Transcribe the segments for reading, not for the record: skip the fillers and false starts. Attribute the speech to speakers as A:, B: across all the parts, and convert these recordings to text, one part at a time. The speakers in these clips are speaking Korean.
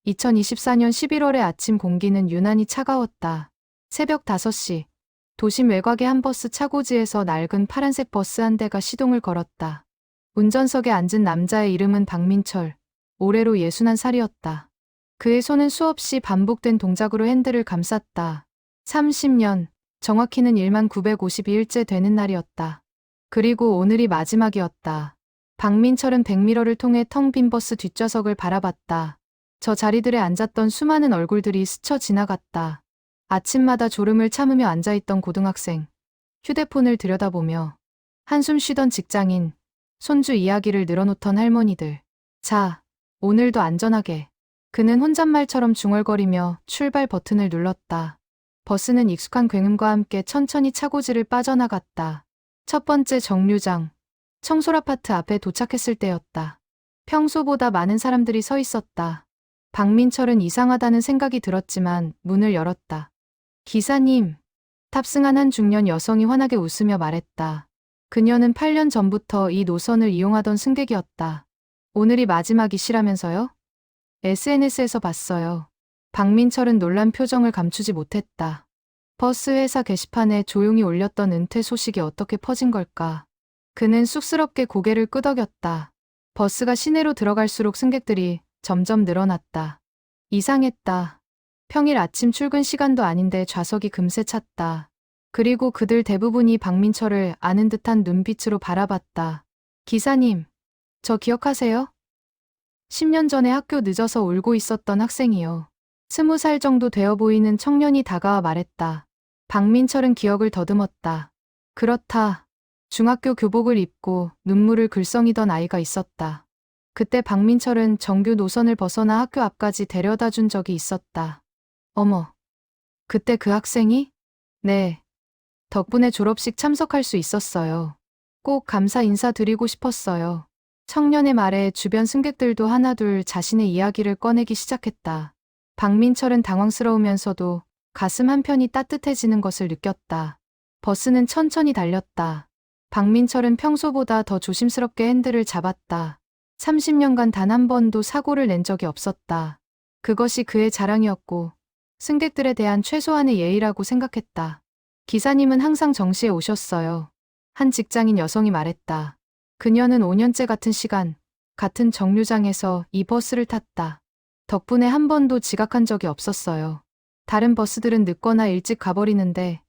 A: 2024년 11월의 아침 공기는 유난히 차가웠다. 새벽 5시, 도심 외곽의 한 버스 차고지에서 낡은 파란색 버스 한 대가 시동을 걸었다. 운전석에 앉은 남자의 이름은 박민철, 올해로 61살이었다. 그의 손은 수없이 반복된 동작으로 핸들을 감쌌다. 30년, 정확히는 1952일째 되는 날이었다. 그리고 오늘이 마지막이었다. 박민철은 백미러를 통해 텅 빈 버스 뒷좌석을 바라봤다. 저 자리들에 앉았던 수많은 얼굴들이 스쳐 지나갔다. 아침마다 졸음을 참으며 앉아있던 고등학생, 휴대폰을 들여다보며 한숨 쉬던 직장인, 손주 이야기를 늘어놓던 할머니들. 자, 오늘도 안전하게. 그는 혼잣말처럼 중얼거리며 출발 버튼을 눌렀다. 버스는 익숙한 굉음과 함께 천천히 차고지를 빠져나갔다. 첫 번째 정류장, 청솔아파트 앞에 도착했을 때였다. 평소보다 많은 사람들이 서 있었다. 박민철은 이상하다는 생각이 들었지만 문을 열었다. 기사님, 탑승한 한 중년 여성이 환하게 웃으며 말했다. 그녀는 8년 전부터 이 노선을 이용하던 승객이었다. 오늘이 마지막이시라면서요? SNS에서 봤어요. 박민철은 놀란 표정을 감추지 못했다. 버스 회사 게시판에 조용히 올렸던 은퇴 소식이 어떻게 퍼진 걸까? 그는 쑥스럽게 고개를 끄덕였다. 버스가 시내로 들어갈수록 승객들이 점점 늘어났다. 이상했다. 평일 아침 출근 시간도 아닌데 좌석이 금세 찼다. 그리고 그들 대부분이 박민철을 아는 듯한 눈빛으로 바라봤다. 기사님, 저 기억하세요? 10년 전에 학교 늦어서 울고 있었던 학생이요. 20살 정도 되어 보이는 청년이 다가와 말했다. 박민철은 기억을 더듬었다. 그렇다. 중학교 교복을 입고 눈물을 글썽이던 아이가 있었다. 그때 박민철은 정규 노선을 벗어나 학교 앞까지 데려다 준 적이 있었다. 어머, 그때 그 학생이? 네. 덕분에 졸업식 참석할 수 있었어요. 꼭 감사 인사 드리고 싶었어요. 청년의 말에 주변 승객들도 하나둘 자신의 이야기를 꺼내기 시작했다. 박민철은 당황스러우면서도 가슴 한편이 따뜻해지는 것을 느꼈다. 버스는 천천히 달렸다. 박민철은 평소보다 더 조심스럽게 핸들을 잡았다. 30년간 단 한 번도 사고를 낸 적이 없었다. 그것이 그의 자랑이었고 승객들에 대한 최소한의 예의라고 생각했다. 기사님은 항상 정시에 오셨어요. 한 직장인 여성이 말했다. 그녀는 5년째 같은 시간, 같은 정류장에서 이 버스를 탔다. 덕분에 한 번도 지각한 적이 없었어요. 다른 버스들은 늦거나 일찍 가버리는데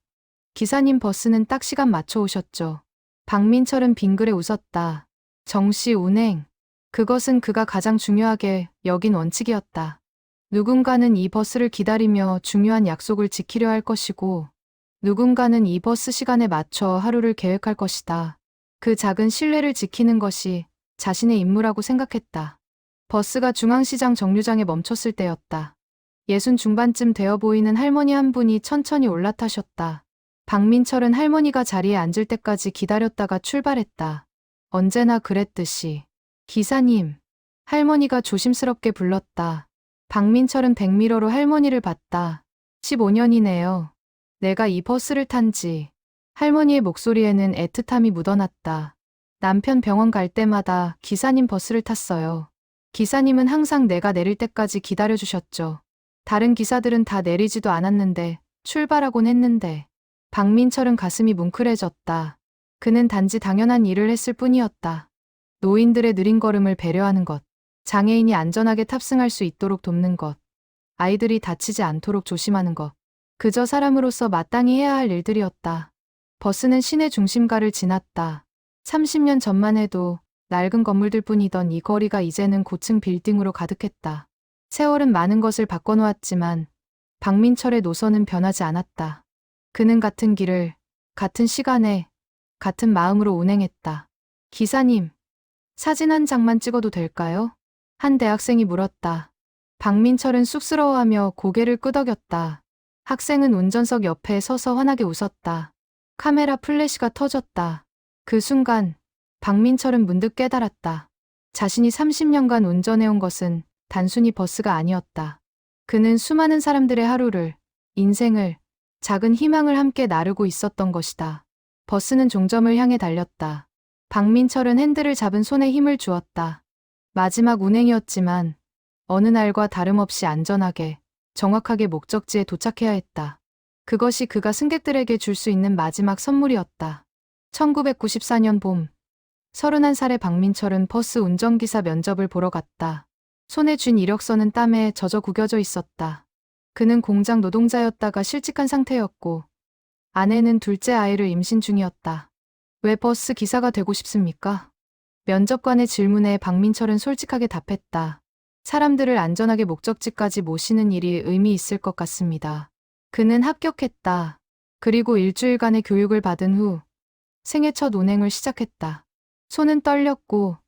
A: 기사님 버스는 딱 시간 맞춰 오셨죠. 박민철은 빙그레 웃었다. 정시 운행. 그것은 그가 가장 중요하게 여긴 원칙이었다. 누군가는 이 버스를 기다리며 중요한 약속을 지키려 할 것이고 누군가는 이 버스 시간에 맞춰 하루를 계획할 것이다. 그 작은 신뢰를 지키는 것이 자신의 임무라고 생각했다. 버스가 중앙시장 정류장에 멈췄을 때였다. 60 중반쯤 되어 보이는 할머니 한 분이 천천히 올라타셨다. 박민철은 할머니가 자리에 앉을 때까지 기다렸다가 출발했다. 언제나 그랬듯이. 기사님, 할머니가 조심스럽게 불렀다. 박민철은 백미러로 할머니를 봤다. 15년이네요. 내가 이 버스를 탄지. 할머니의 목소리에는 애틋함이 묻어났다. 남편 병원 갈 때마다 기사님 버스를 탔어요. 기사님은 항상 내가 내릴 때까지 기다려주셨죠. 다른 기사들은 다 내리지도 않았는데 출발하곤 했는데. 박민철은 가슴이 뭉클해졌다. 그는 단지 당연한 일을 했을 뿐이었다. 노인들의 느린 걸음을 배려하는 것, 장애인이 안전하게 탑승할 수 있도록 돕는 것, 아이들이 다치지 않도록 조심하는 것. 그저 사람으로서 마땅히 해야 할 일들이었다. 버스는 시내 중심가를 지났다. 30년 전만 해도 낡은 건물들 뿐이던 이 거리가 이제는 고층 빌딩으로 가득했다. 세월은 많은 것을 바꿔놓았지만 박민철의 노선은 변하지 않았다. 그는 같은 길을, 같은 시간에, 같은 마음으로 운행했다. 기사님, 사진 한 장만 찍어도 될까요? 한 대학생이 물었다. 박민철은 쑥스러워하며 고개를 끄덕였다. 학생은 운전석 옆에 서서 환하게 웃었다. 카메라 플래시가 터졌다. 그 순간 박민철은 문득 깨달았다. 자신이 30년간 운전해온 것은 단순히 버스가 아니었다. 그는 수많은 사람들의 하루를, 인생을, 작은 희망을 함께 나르고 있었던 것이다. 버스는 종점을 향해 달렸다. 박민철은 핸들을 잡은 손에 힘을 주었다. 마지막 운행이었지만 어느 날과 다름없이 안전하게, 정확하게 목적지에 도착해야 했다. 그것이 그가 승객들에게 줄 수 있는 마지막 선물이었다. 1994년 봄, 31살의 박민철은 버스 운전기사 면접을 보러 갔다. 손에 쥔 이력서는 땀에 젖어 구겨져 있었다. 그는 공장 노동자였다가 실직한 상태였고 아내는 둘째 아이를 임신 중이었다. 왜 버스 기사가 되고 싶습니까? 면접관의 질문에 박민철은 솔직하게 답했다. 사람들을 안전하게 목적지까지 모시는 일이 의미 있을 것 같습니다. 그는 합격했다. 그리고 일주일간의 교육을 받은 후 생애 첫 운행을 시작했다. 손은 떨렸고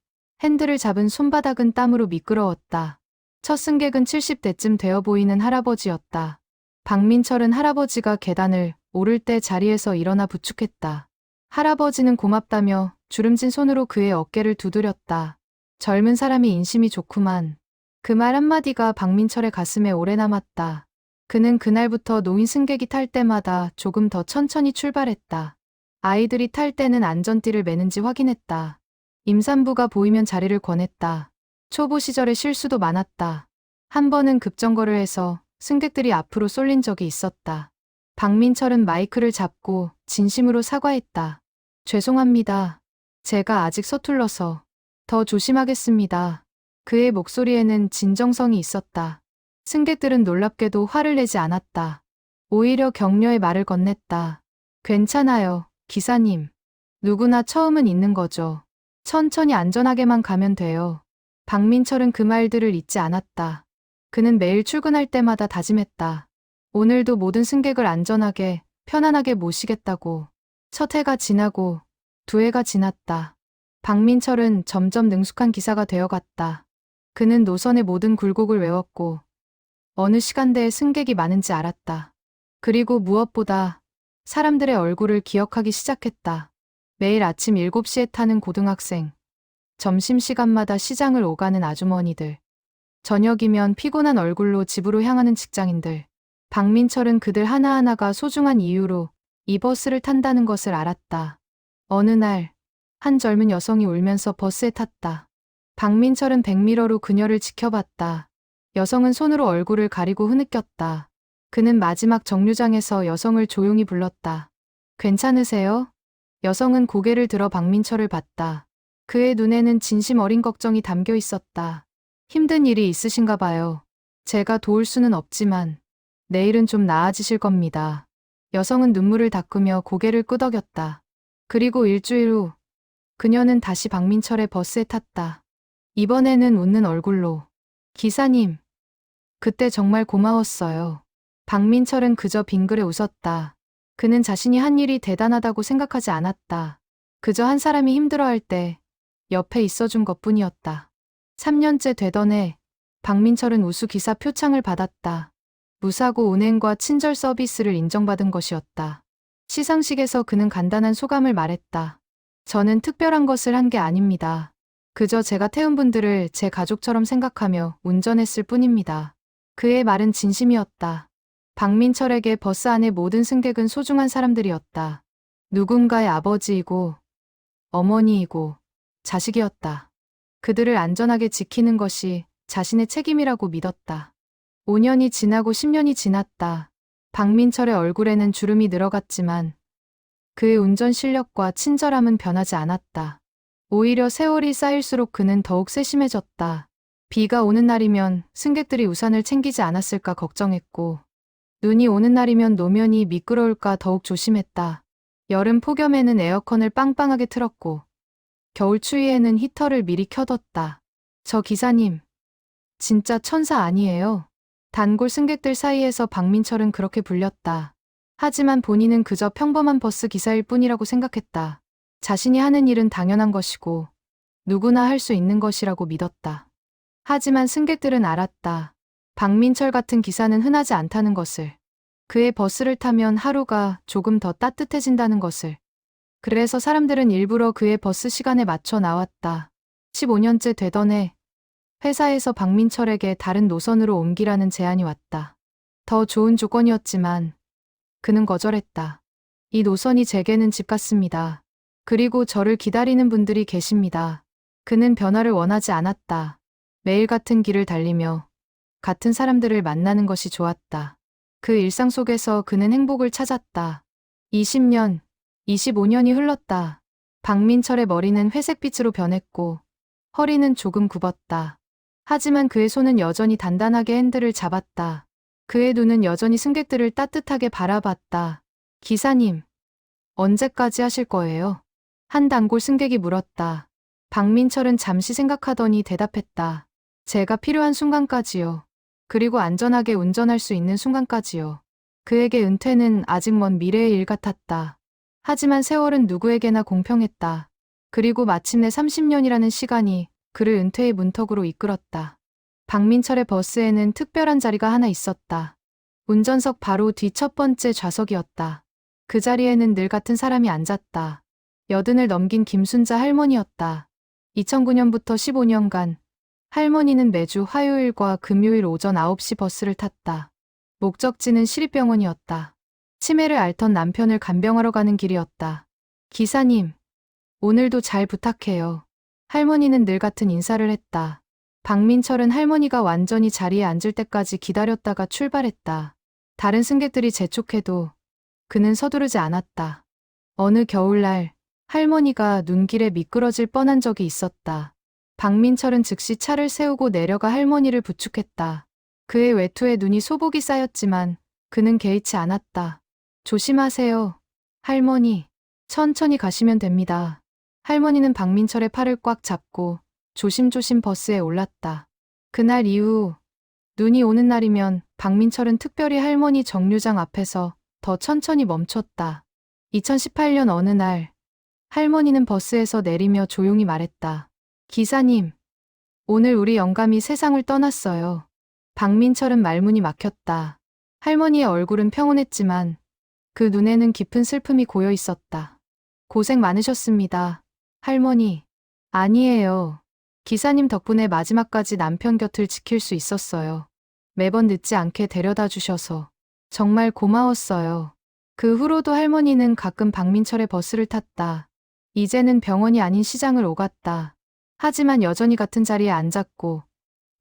A: 핸들을 잡은 손바닥은 땀으로 미끄러웠다. 첫 승객은 70대쯤 되어 보이는 할아버지였다. 박민철은 할아버지가 계단을 오를 때 자리에서 일어나 부축했다. 할아버지는 고맙다며 주름진 손으로 그의 어깨를 두드렸다. 젊은 사람이 인심이 좋구만. 그 말 한마디가 박민철의 가슴에 오래 남았다. 그는 그날부터 노인 승객이 탈 때마다 조금 더 천천히 출발했다. 아이들이 탈 때는 안전띠를 매는지 확인했다. 임산부가 보이면 자리를 권했다. 초보 시절에 실수도 많았다. 한 번은 급정거를 해서 승객들이 앞으로 쏠린 적이 있었다. 박민철은 마이크를 잡고 진심으로 사과했다. 죄송합니다. 제가 아직 서툴러서 더 조심하겠습니다. 그의 목소리에는 진정성이 있었다. 승객들은 놀랍게도 화를 내지 않았다. 오히려 격려의 말을 건넸다. 괜찮아요, 기사님. 누구나 처음은 있는 거죠. 천천히 안전하게만 가면 돼요. 박민철은 그 말들을 잊지 않았다. 그는 매일 출근할 때마다 다짐했다. 오늘도 모든 승객을 안전하게, 편안하게 모시겠다고. 첫 해가 지나고 두 해가 지났다. 박민철은 점점 능숙한 기사가 되어갔다. 그는 노선의 모든 굴곡을 외웠고 어느 시간대에 승객이 많은지 알았다. 그리고 무엇보다 사람들의 얼굴을 기억하기 시작했다. 매일 아침 7시에 타는 고등학생, 점심시간마다 시장을 오가는 아주머니들, 저녁이면 피곤한 얼굴로 집으로 향하는 직장인들. 박민철은 그들 하나하나가 소중한 이유로 이 버스를 탄다는 것을 알았다. 어느 날, 한 젊은 여성이 울면서 버스에 탔다. 박민철은 백미러로 그녀를 지켜봤다. 여성은 손으로 얼굴을 가리고 흐느꼈다. 그는 마지막 정류장에서 여성을 조용히 불렀다. 괜찮으세요? 여성은 고개를 들어 박민철을 봤다. 그의 눈에는 진심 어린 걱정이 담겨 있었다. 힘든 일이 있으신가 봐요. 제가 도울 수는 없지만 내일은 좀 나아지실 겁니다. 여성은 눈물을 닦으며 고개를 끄덕였다. 그리고 일주일 후 그녀는 다시 박민철의 버스에 탔다. 이번에는 웃는 얼굴로. 기사님, 그때 정말 고마웠어요. 박민철은 그저 빙그레 웃었다. 그는 자신이 한 일이 대단하다고 생각하지 않았다. 그저 한 사람이 힘들어할 때 옆에 있어준 것뿐이었다. 3년째 되던 해, 박민철은 우수기사 표창을 받았다. 무사고 운행과 친절 서비스를 인정받은 것이었다. 시상식에서 그는 간단한 소감을 말했다. 저는 특별한 것을 한 게 아닙니다. 그저 제가 태운 분들을 제 가족처럼 생각하며 운전했을 뿐입니다. 그의 말은 진심이었다. 박민철에게 버스 안의 모든 승객은 소중한 사람들이었다. 누군가의 아버지이고 어머니이고 자식이었다. 그들을 안전하게 지키는 것이 자신의 책임이라고 믿었다. 5년이 지나고 10년이 지났다. 박민철의 얼굴에는 주름이 늘어갔지만 그의 운전 실력과 친절함은 변하지 않았다. 오히려 세월이 쌓일수록 그는 더욱 세심해졌다. 비가 오는 날이면 승객들이 우산을 챙기지 않았을까 걱정했고 눈이 오는 날이면 노면이 미끄러울까 더욱 조심했다. 여름 폭염에는 에어컨을 빵빵하게 틀었고 겨울 추위에는 히터를 미리 켜뒀다. 저 기사님, 진짜 천사 아니에요? 단골 승객들 사이에서 박민철은 그렇게 불렸다. 하지만 본인은 그저 평범한 버스 기사일 뿐이라고 생각했다. 자신이 하는 일은 당연한 것이고 누구나 할 수 있는 것이라고 믿었다. 하지만 승객들은 알았다. 박민철 같은 기사는 흔하지 않다는 것을. 그의 버스를 타면 하루가 조금 더 따뜻해진다는 것을. 그래서 사람들은 일부러 그의 버스 시간에 맞춰 나왔다. 15년째 되던 해, 회사에서 박민철에게 다른 노선으로 옮기라는 제안이 왔다. 더 좋은 조건이었지만 그는 거절했다. 이 노선이 제게는 집 같습니다. 그리고 저를 기다리는 분들이 계십니다. 그는 변화를 원하지 않았다. 매일 같은 길을 달리며 같은 사람들을 만나는 것이 좋았다. 그 일상 속에서 그는 행복을 찾았다. 20년, 25년이 흘렀다. 박민철의 머리는 회색빛으로 변했고 허리는 조금 굽었다. 하지만 그의 손은 여전히 단단하게 핸들을 잡았다. 그의 눈은 여전히 승객들을 따뜻하게 바라봤다. 기사님, 언제까지 하실 거예요? 한 단골 승객이 물었다. 박민철은 잠시 생각하더니 대답했다. 제가 필요한 순간까지요. 그리고 안전하게 운전할 수 있는 순간까지요. 그에게 은퇴는 아직 먼 미래의 일 같았다. 하지만 세월은 누구에게나 공평했다. 그리고 마침내 30년이라는 시간이 그를 은퇴의 문턱으로 이끌었다. 박민철의 버스에는 특별한 자리가 하나 있었다. 운전석 바로 뒤 첫 번째 좌석이었다. 그 자리에는 늘 같은 사람이 앉았다. 80을 넘긴 김순자 할머니였다. 2009년부터 15년간 할머니는 매주 화요일과 금요일 오전 9시 버스를 탔다. 목적지는 시립병원이었다. 치매를 앓던 남편을 간병하러 가는 길이었다. 기사님, 오늘도 잘 부탁해요. 할머니는 늘 같은 인사를 했다. 박민철은 할머니가 완전히 자리에 앉을 때까지 기다렸다가 출발했다. 다른 승객들이 재촉해도 그는 서두르지 않았다. 어느 겨울날 할머니가 눈길에 미끄러질 뻔한 적이 있었다. 박민철은 즉시 차를 세우고 내려가 할머니를 부축했다. 그의 외투에 눈이 소복이 쌓였지만 그는 개의치 않았다. 조심하세요. 할머니, 천천히 가시면 됩니다. 할머니는 박민철의 팔을 꽉 잡고 조심조심 버스에 올랐다. 그날 이후 눈이 오는 날이면 박민철은 특별히 할머니 정류장 앞에서 더 천천히 멈췄다. 2018년 어느 날 할머니는 버스에서 내리며 조용히 말했다. 기사님, 오늘 우리 영감이 세상을 떠났어요. 박민철은 말문이 막혔다. 할머니의 얼굴은 평온했지만 그 눈에는 깊은 슬픔이 고여 있었다. 고생 많으셨습니다. 할머니. 아니에요. 기사님 덕분에 마지막까지 남편 곁을 지킬 수 있었어요. 매번 늦지 않게 데려다 주셔서 정말 고마웠어요. 그 후로도 할머니는 가끔 박민철의 버스를 탔다. 이제는 병원이 아닌 시장을 오갔다. 하지만 여전히 같은 자리에 앉았고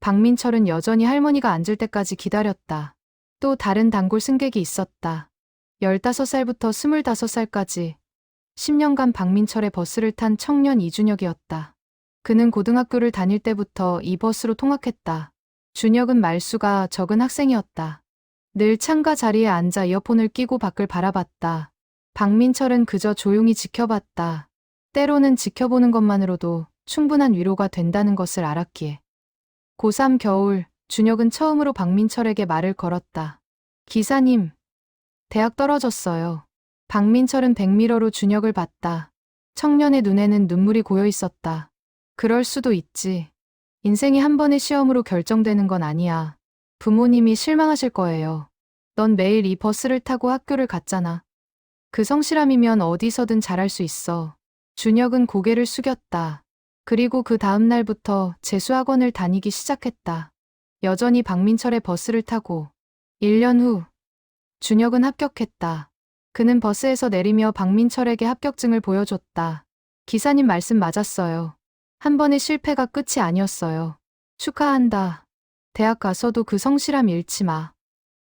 A: 박민철은 여전히 할머니가 앉을 때까지 기다렸다. 또 다른 단골 승객이 있었다. 15살부터 25살까지 10년간 박민철의 버스를 탄 청년 이준혁이었다. 그는 고등학교를 다닐 때부터 이 버스로 통학했다. 준혁은 말수가 적은 학생이었다. 늘 창가 자리에 앉아 이어폰을 끼고 밖을 바라봤다. 박민철은 그저 조용히 지켜봤다. 때로는 지켜보는 것만으로도 충분한 위로가 된다는 것을 알았기에. 고3 겨울, 준혁은 처음으로 박민철에게 말을 걸었다. 기사님, 대학 떨어졌어요. 박민철은 백미러로 준혁을 봤다. 청년의 눈에는 눈물이 고여 있었다. 그럴 수도 있지. 인생이 한 번의 시험으로 결정되는 건 아니야. 부모님이 실망하실 거예요. 넌 매일 이 버스를 타고 학교를 갔잖아. 그 성실함이면 어디서든 잘할 수 있어. 준혁은 고개를 숙였다. 그리고 그 다음 날부터 재수학원을 다니기 시작했다. 여전히 박민철의 버스를 타고 1년 후 준혁은 합격했다. 그는 버스에서 내리며 박민철에게 합격증을 보여줬다. 기사님 말씀 맞았어요. 한 번의 실패가 끝이 아니었어요. 축하한다. 대학 가서도 그 성실함 잃지 마.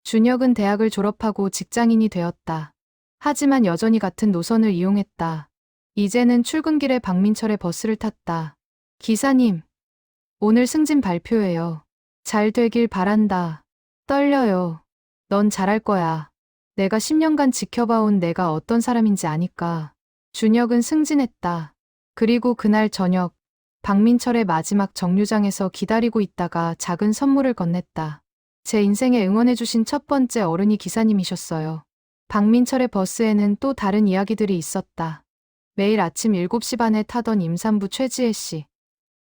A: 준혁은 대학을 졸업하고 직장인이 되었다. 하지만 여전히 같은 노선을 이용했다. 이제는 출근길에 박민철의 버스를 탔다. 기사님, 오늘 승진 발표예요. 잘 되길 바란다. 떨려요. 넌 잘할 거야. 내가 10년간 지켜봐온 내가 어떤 사람인지 아니까. 준혁은 승진했다. 그리고 그날 저녁, 박민철의 마지막 정류장에서 기다리고 있다가 작은 선물을 건넸다. 제 인생에 응원해주신 첫 번째 어른이 기사님이셨어요. 박민철의 버스에는 또 다른 이야기들이 있었다. 매일 아침 7시 반에 타던 임산부 최지혜 씨.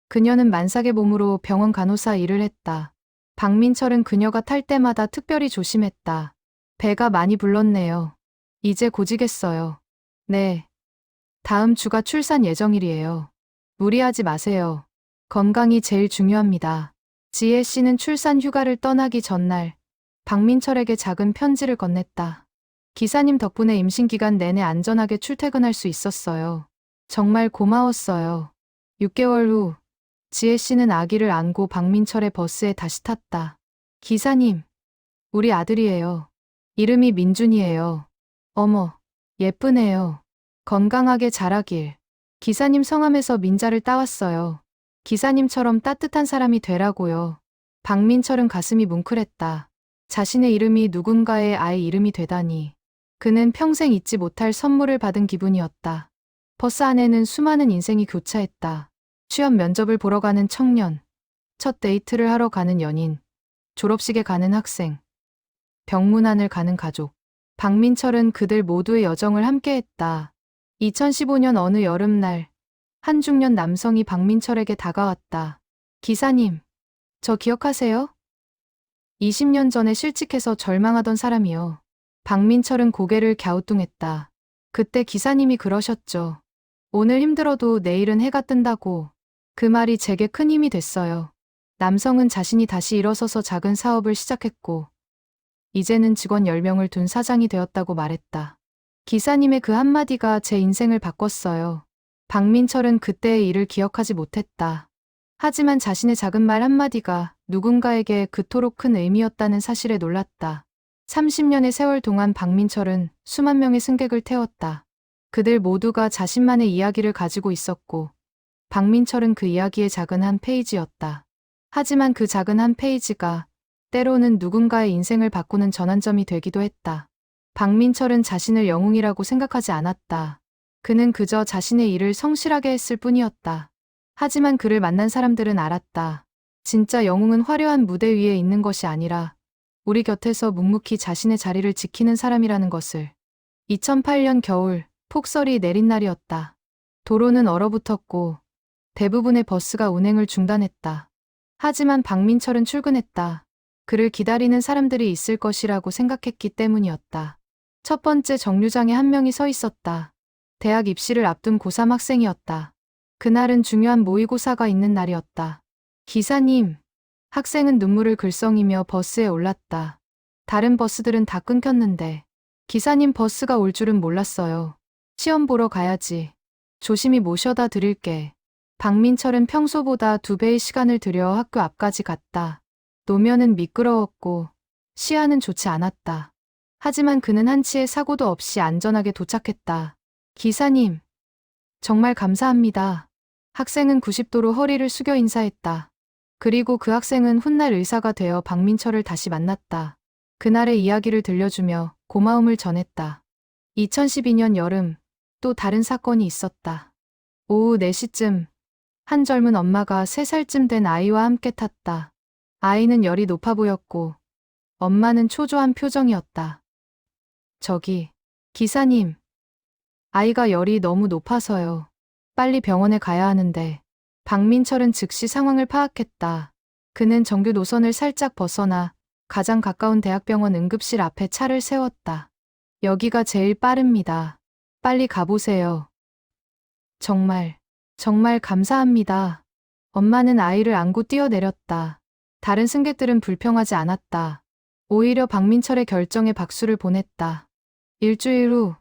A: 그녀는 만삭의 몸으로 병원 간호사 일을 했다. 박민철은 그녀가 탈 때마다 특별히 조심했다. 배가 많이 불렀네요. 이제 고지겠어요. 네. 다음 주가 출산 예정일이에요. 무리하지 마세요. 건강이 제일 중요합니다. 지혜 씨는 출산 휴가를 떠나기 전날 박민철에게 작은 편지를 건넸다. 기사님 덕분에 임신 기간 내내 안전하게 출퇴근할 수 있었어요. 정말 고마웠어요. 6개월 후 지혜 씨는 아기를 안고 박민철의 버스에 다시 탔다. 기사님, 우리 아들이에요. 이름이 민준이에요. 어머, 예쁘네요. 건강하게 자라길. 기사님 성함에서 민자를 따왔어요. 기사님처럼 따뜻한 사람이 되라고요. 박민철은 가슴이 뭉클했다. 자신의 이름이 누군가의 아이 이름이 되다니. 그는 평생 잊지 못할 선물을 받은 기분이었다. 버스 안에는 수많은 인생이 교차했다. 취업 면접을 보러 가는 청년, 첫 데이트를 하러 가는 연인, 졸업식에 가는 학생, 병문안을 가는 가족. 박민철은 그들 모두의 여정을 함께했다. 2015년 어느 여름날, 한 중년 남성이 박민철에게 다가왔다. 기사님, 저 기억하세요? 20년 전에 실직해서 절망하던 사람이요. 박민철은 고개를 갸우뚱했다. 그때 기사님이 그러셨죠. 오늘 힘들어도 내일은 해가 뜬다고. 그 말이 제게 큰 힘이 됐어요. 남성은 자신이 다시 일어서서 작은 사업을 시작했고, 이제는 직원 10명을 둔 사장이 되었다고 말했다. 기사님의 그 한마디가 제 인생을 바꿨어요. 박민철은 그때의 일을 기억하지 못했다. 하지만 자신의 작은 말 한마디가 누군가에게 그토록 큰 의미였다는 사실에 놀랐다. 30년의 세월 동안 박민철은 수만 명의 승객을 태웠다. 그들 모두가 자신만의 이야기를 가지고 있었고, 박민철은 그 이야기의 작은 한 페이지였다. 하지만 그 작은 한 페이지가 때로는 누군가의 인생을 바꾸는 전환점이 되기도 했다. 박민철은 자신을 영웅이라고 생각하지 않았다. 그는 그저 자신의 일을 성실하게 했을 뿐이었다. 하지만 그를 만난 사람들은 알았다. 진짜 영웅은 화려한 무대 위에 있는 것이 아니라 우리 곁에서 묵묵히 자신의 자리를 지키는 사람이라는 것을. 2008년 겨울, 폭설이 내린 날이었다. 도로는 얼어붙었고 대부분의 버스가 운행을 중단했다. 하지만 박민철은 출근했다. 그를 기다리는 사람들이 있을 것이라고 생각했기 때문이었다. 첫 번째 정류장에 한 명이 서 있었다. 대학 입시를 앞둔 고3 학생이었다. 그날은 중요한 모의고사가 있는 날이었다. 기사님, 학생은 눈물을 글썽이며 버스에 올랐다. 다른 버스들은 다 끊겼는데 기사님 버스가 올 줄은 몰랐어요. 시험 보러 가야지. 조심히 모셔다 드릴게. 박민철은 평소보다 2배의 시간을 들여 학교 앞까지 갔다. 노면은 미끄러웠고 시야는 좋지 않았다. 하지만 그는 한치의 사고도 없이 안전하게 도착했다. 기사님, 정말 감사합니다. 학생은 90도로 허리를 숙여 인사했다. 그리고 그 학생은 훗날 의사가 되어 박민철을 다시 만났다. 그날의 이야기를 들려주며 고마움을 전했다. 2012년 여름, 또 다른 사건이 있었다. 오후 4시쯤, 한 젊은 엄마가 3살쯤 된 아이와 함께 탔다. 아이는 열이 높아 보였고, 엄마는 초조한 표정이었다. 저기, 기사님. 아이가 열이 너무 높아서요. 빨리 병원에 가야 하는데. 박민철은 즉시 상황을 파악했다. 그는 정규 노선을 살짝 벗어나 가장 가까운 대학병원 응급실 앞에 차를 세웠다. 여기가 제일 빠릅니다. 빨리 가보세요. 정말 감사합니다. 엄마는 아이를 안고 뛰어내렸다. 다른 승객들은 불평하지 않았다. 오히려 박민철의 결정에 박수를 보냈다. 일주일 후,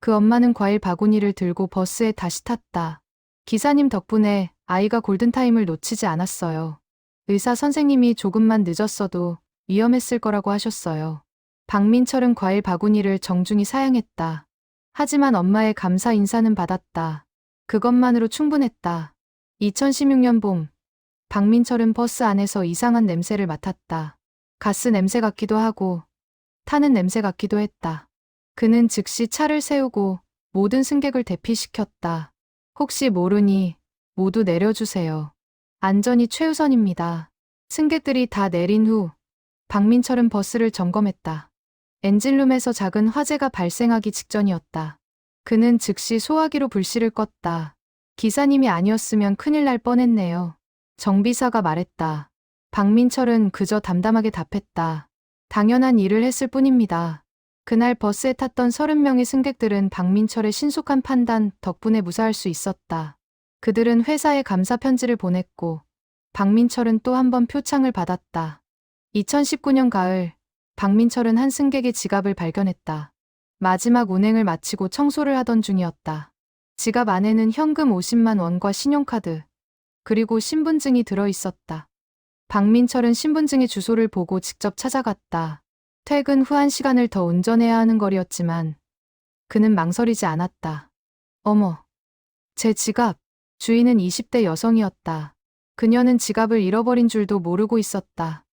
A: 그 엄마는 과일 바구니를 들고 버스에 다시 탔다. 기사님 덕분에 아이가 골든타임을 놓치지 않았어요. 의사 선생님이 조금만 늦었어도 위험했을 거라고 하셨어요. 박민철은 과일 바구니를 정중히 사양했다. 하지만 엄마의 감사 인사는 받았다. 그것만으로 충분했다. 2016년 봄, 박민철은 버스 안에서 이상한 냄새를 맡았다. 가스 냄새 같기도 하고 타는 냄새 같기도 했다. 그는 즉시 차를 세우고 모든 승객을 대피시켰다. 혹시 모르니 모두 내려주세요. 안전이 최우선입니다. 승객들이 다 내린 후 박민철은 버스를 점검했다. 엔진룸에서 작은 화재가 발생하기 직전이었다. 그는 즉시 소화기로 불씨를 껐다. 기사님이 아니었으면 큰일 날 뻔했네요. 정비사가 말했다. 박민철은 그저 담담하게 답했다. 당연한 일을 했을 뿐입니다. 그날 버스에 탔던 30명의 승객들은 박민철의 신속한 판단 덕분에 무사할 수 있었다. 그들은 회사에 감사 편지를 보냈고 박민철은 또 한 번 표창을 받았다. 2019년 가을, 박민철은 한 승객의 지갑을 발견했다. 마지막 운행을 마치고 청소를 하던 중이었다. 지갑 안에는 현금 50만 원과 신용카드, 그리고 신분증이 들어 있었다. 박민철은 신분증의 주소를 보고 직접 찾아갔다. 퇴근 후 1시간을 더 운전해야 하는 거리였지만 그는 망설이지 않았다. 어머, 제 지갑. 주인은 20대 여성이었다. 그녀는 지갑을 잃어버린 줄도 모르고 있었다.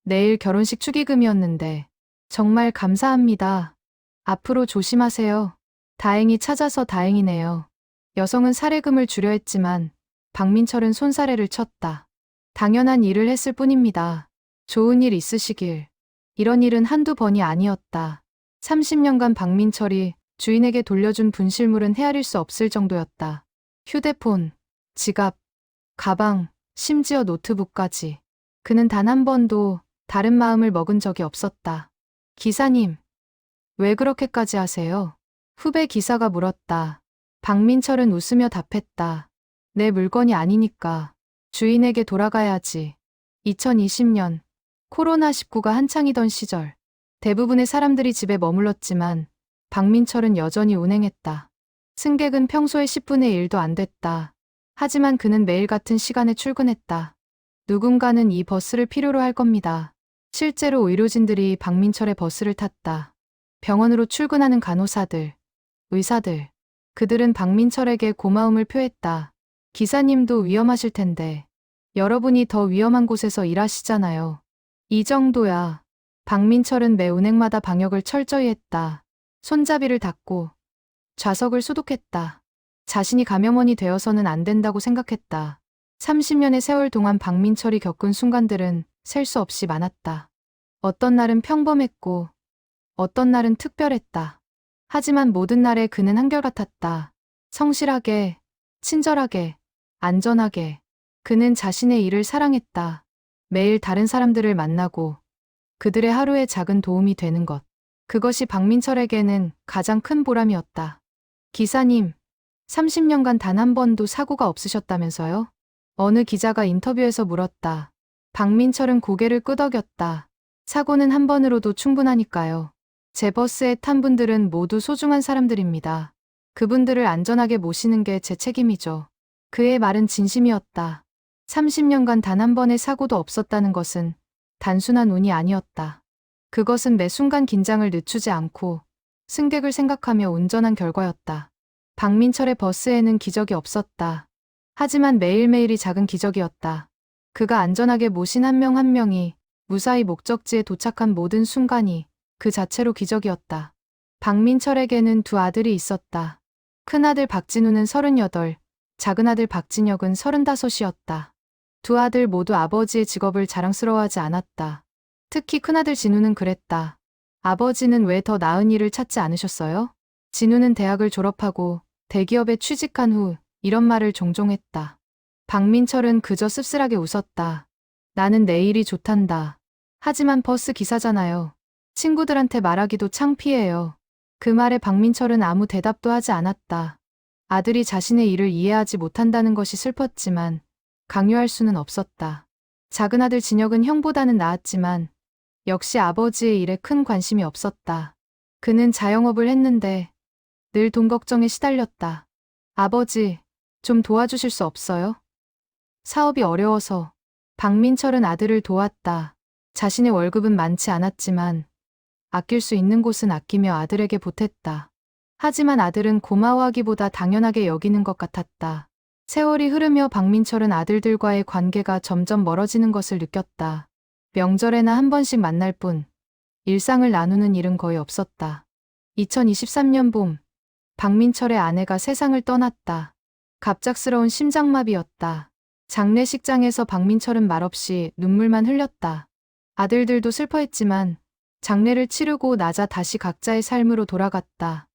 A: 내일 결혼식 축의금이었는데 정말 감사합니다. 앞으로 조심하세요. 다행히 찾아서 다행이네요. 여성은 사례금을 주려 했지만 박민철은 손사래를 쳤다. 당연한 일을 했을 뿐입니다. 좋은 일 있으시길. 이런 일은 한두 번이 아니었다. 30년간 박민철이 주인에게 돌려준 분실물은 헤아릴 수 없을 정도였다. 휴대폰, 지갑, 가방, 심지어 노트북까지. 그는 단 한 번도 다른 마음을 먹은 적이 없었다. 기사님, 왜 그렇게까지 하세요? 후배 기사가 물었다. 박민철은 웃으며 답했다. 내 물건이 아니니까 주인에게 돌아가야지. 2020년 코로나19가 한창이던 시절 대부분의 사람들이 집에 머물렀지만 박민철은 여전히 운행했다. 승객은 평소의 10분의 1도 안 됐다. 하지만 그는 매일 같은 시간에 출근했다. 누군가는 이 버스를 필요로 할 겁니다. 실제로 의료진들이 박민철의 버스를 탔다. 병원으로 출근하는 간호사들, 의사들. 그들은 박민철에게 고마움을 표했다. 기사님도 위험하실 텐데 여러분이 더 위험한 곳에서 일하시잖아요. 이 정도야. 박민철은 매 운행마다 방역을 철저히 했다. 손잡이를 닫고 좌석을 소독했다. 자신이 감염원이 되어서는 안 된다고 생각했다. 30년의 세월 동안 박민철이 겪은 순간들은 셀 수 없이 많았다. 어떤 날은 평범했고 어떤 날은 특별했다. 하지만 모든 날에 그는 한결같았다. 성실하게, 친절하게, 안전하게. 그는 자신의 일을 사랑했다. 매일 다른 사람들을 만나고 그들의 하루에 작은 도움이 되는 것. 그것이 박민철에게는 가장 큰 보람이었다. 기사님, 30년간 단 한 번도 사고가 없으셨다면서요? 어느 기자가 인터뷰에서 물었다. 박민철은 고개를 끄덕였다. 사고는 한 번으로도 충분하니까요. 제 버스에 탄 분들은 모두 소중한 사람들입니다. 그분들을 안전하게 모시는 게 제 책임이죠. 그의 말은 진심이었다. 30년간 단 한 번의 사고도 없었다는 것은 단순한 운이 아니었다. 그것은 매 순간 긴장을 늦추지 않고 승객을 생각하며 운전한 결과였다. 박민철의 버스에는 기적이 없었다. 하지만 매일매일이 작은 기적이었다. 그가 안전하게 모신 한 명 한 명이 무사히 목적지에 도착한 모든 순간이 그 자체로 기적이었다. 박민철에게는 두 아들이 있었다. 큰아들 박진우는 38, 작은아들 박진혁은 35이었다. 두 아들 모두 아버지의 직업을 자랑스러워하지 않았다. 특히 큰아들 진우는 그랬다. 아버지는 왜 더 나은 일을 찾지 않으셨어요? 진우는 대학을 졸업하고 대기업에 취직한 후 이런 말을 종종 했다. 박민철은 그저 씁쓸하게 웃었다. 나는 내 일이 좋단다. 하지만 버스 기사잖아요. 친구들한테 말하기도 창피해요. 그 말에 박민철은 아무 대답도 하지 않았다. 아들이 자신의 일을 이해하지 못한다는 것이 슬펐지만 강요할 수는 없었다. 작은아들 진혁은 형보다는 나았지만 역시 아버지의 일에 큰 관심이 없었다. 그는 자영업을 했는데 늘 돈 걱정에 시달렸다. 아버지, 좀 도와주실 수 없어요? 사업이 어려워서. 박민철은 아들을 도왔다. 자신의 월급은 많지 않았지만 아낄 수 있는 곳은 아끼며 아들에게 보탰다. 하지만 아들은 고마워하기보다 당연하게 여기는 것 같았다. 세월이 흐르며 박민철은 아들들과의 관계가 점점 멀어지는 것을 느꼈다. 명절에나 한 번씩 만날 뿐 일상을 나누는 일은 거의 없었다. 2023년 봄, 박민철의 아내가 세상을 떠났다. 갑작스러운 심장마비였다. 장례식장에서 박민철은 말없이 눈물만 흘렸다. 아들들도 슬퍼했지만 장례를 치르고 나자 다시 각자의 삶으로 돌아갔다.